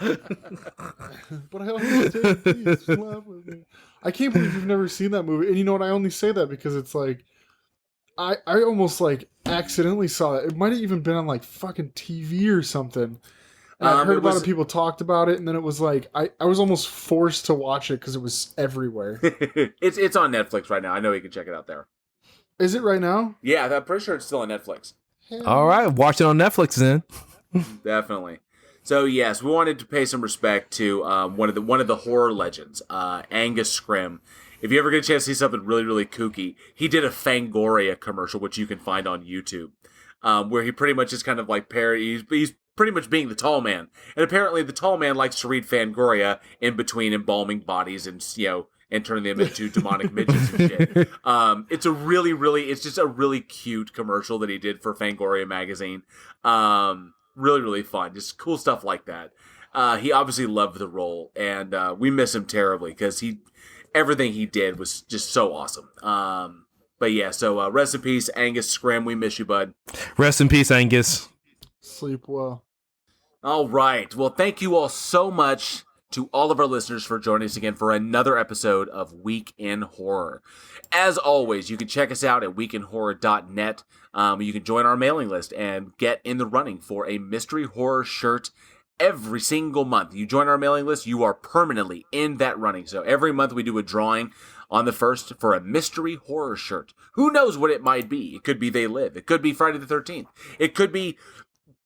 But I understand. Please laugh with me. I can't believe you've never seen that movie. And you know what? I only say that because it's like, I almost like accidentally saw it. It might have even been on like fucking TV or something. And I heard about it, people talked about it, and then it was like, I was almost forced to watch it because it was everywhere. It's on Netflix right now. I know you can check it out there. Is it right now? Yeah, I'm pretty sure it's still on Netflix. All right, watch it on Netflix then. Definitely. So yes, we wanted to pay some respect to one of the horror legends, Angus Scrim. If you ever get a chance to see something really, really kooky, he did a Fangoria commercial, which you can find on YouTube, where he pretty much is kind of like he's pretty much being the tall man, and apparently the tall man likes to read Fangoria in between embalming bodies and and turning them into demonic midgets and shit. It's just a really cute commercial that he did for Fangoria magazine. Really, really fun. Just cool stuff like that. He obviously loved the role, and we miss him terribly because everything he did was just so awesome. But yeah, so rest in peace, Angus Scrim. We miss you, bud. Rest in peace, Angus. Sleep well. All right. Well, thank you all so much to all of our listeners for joining us again for another episode of Week in Horror. As always, you can check us out at weekinhorror.net. You can join our mailing list and get in the running for a mystery horror shirt every single month. You join our mailing list, you are permanently in that running. So every month we do a drawing on the 1st for a mystery horror shirt. Who knows what it might be? It could be They Live. It could be Friday the 13th. It could be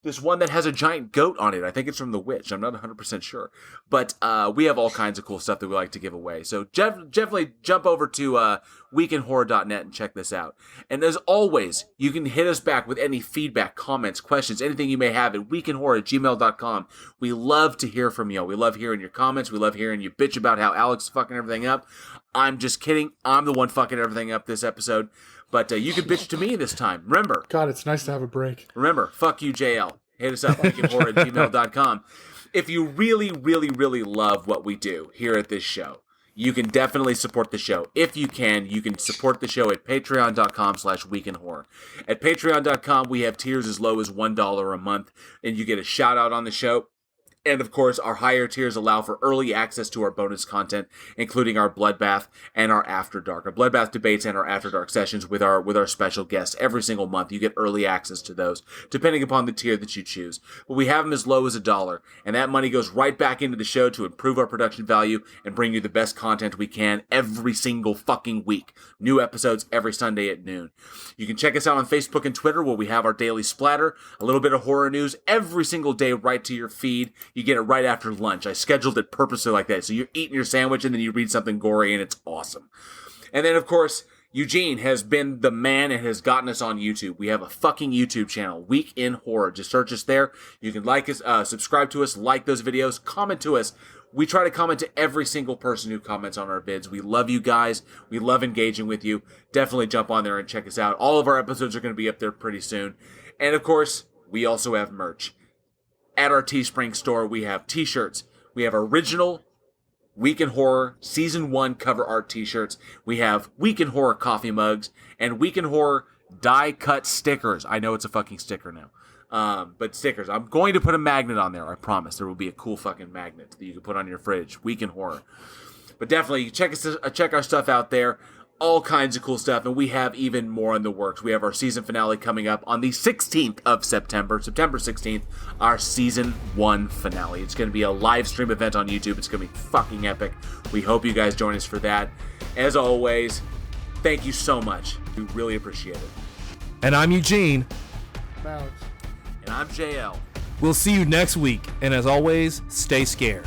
this one that has a giant goat on it. I think it's from The Witch. I'm not 100% sure. But we have all kinds of cool stuff that we like to give away. So definitely jump over to weekinhorror.net and check this out. And as always, you can hit us back with any feedback, comments, questions, anything you may have at weekinhorror@gmail.com. We love to hear from you. We love hearing your comments. We love hearing you bitch about how Alex is fucking everything up. I'm just kidding. I'm the one fucking everything up this episode. But you can bitch to me this time. Remember. God, it's nice to have a break. Remember, fuck you, JL. Hit us up, weekinhorror@gmail.com. If you really, really, really love what we do here at this show, you can definitely support the show. If you can support the show at patreon.com/weekinhorror. At patreon.com, we have tiers as low as $1 a month, and you get a shout out on the show. And of course, our higher tiers allow for early access to our bonus content, including our Bloodbath and our After Dark. Our Bloodbath debates and our After Dark sessions with our special guests every single month. You get early access to those, depending upon the tier that you choose. But we have them as low as $1, and that money goes right back into the show to improve our production value and bring you the best content we can every single fucking week. New episodes every Sunday at noon. You can check us out on Facebook and Twitter, where we have our daily splatter, a little bit of horror news every single day right to your feed. You get it right after lunch. I scheduled it purposely like that. So you're eating your sandwich and then you read something gory and it's awesome. And then, of course, Eugene has been the man and has gotten us on YouTube. We have a fucking YouTube channel, Week in Horror. Just search us there. You can like us, subscribe to us, like those videos, comment to us. We try to comment to every single person who comments on our vids. We love you guys. We love engaging with you. Definitely jump on there and check us out. All of our episodes are going to be up there pretty soon. And, of course, we also have merch. At our Teespring store, we have t-shirts. We have original Week in Horror Season 1 cover art t-shirts. We have Week in Horror coffee mugs and Week in Horror die-cut stickers. I know it's a fucking sticker now. But stickers. I'm going to put a magnet on there, I promise. There will be a cool fucking magnet that you can put on your fridge. Week in Horror. But definitely, check our stuff out there. All kinds of cool stuff, and we have even more in the works. We have our season finale coming up on the 16th of September 16th, our season 1 finale. It's going to be a live stream event on YouTube. It's going to be fucking epic. We hope you guys join us for that. As always, thank you so much. We really appreciate it. And I'm Eugene. I'm Alex. And I'm JL. We'll see you next week, and as always, stay scared.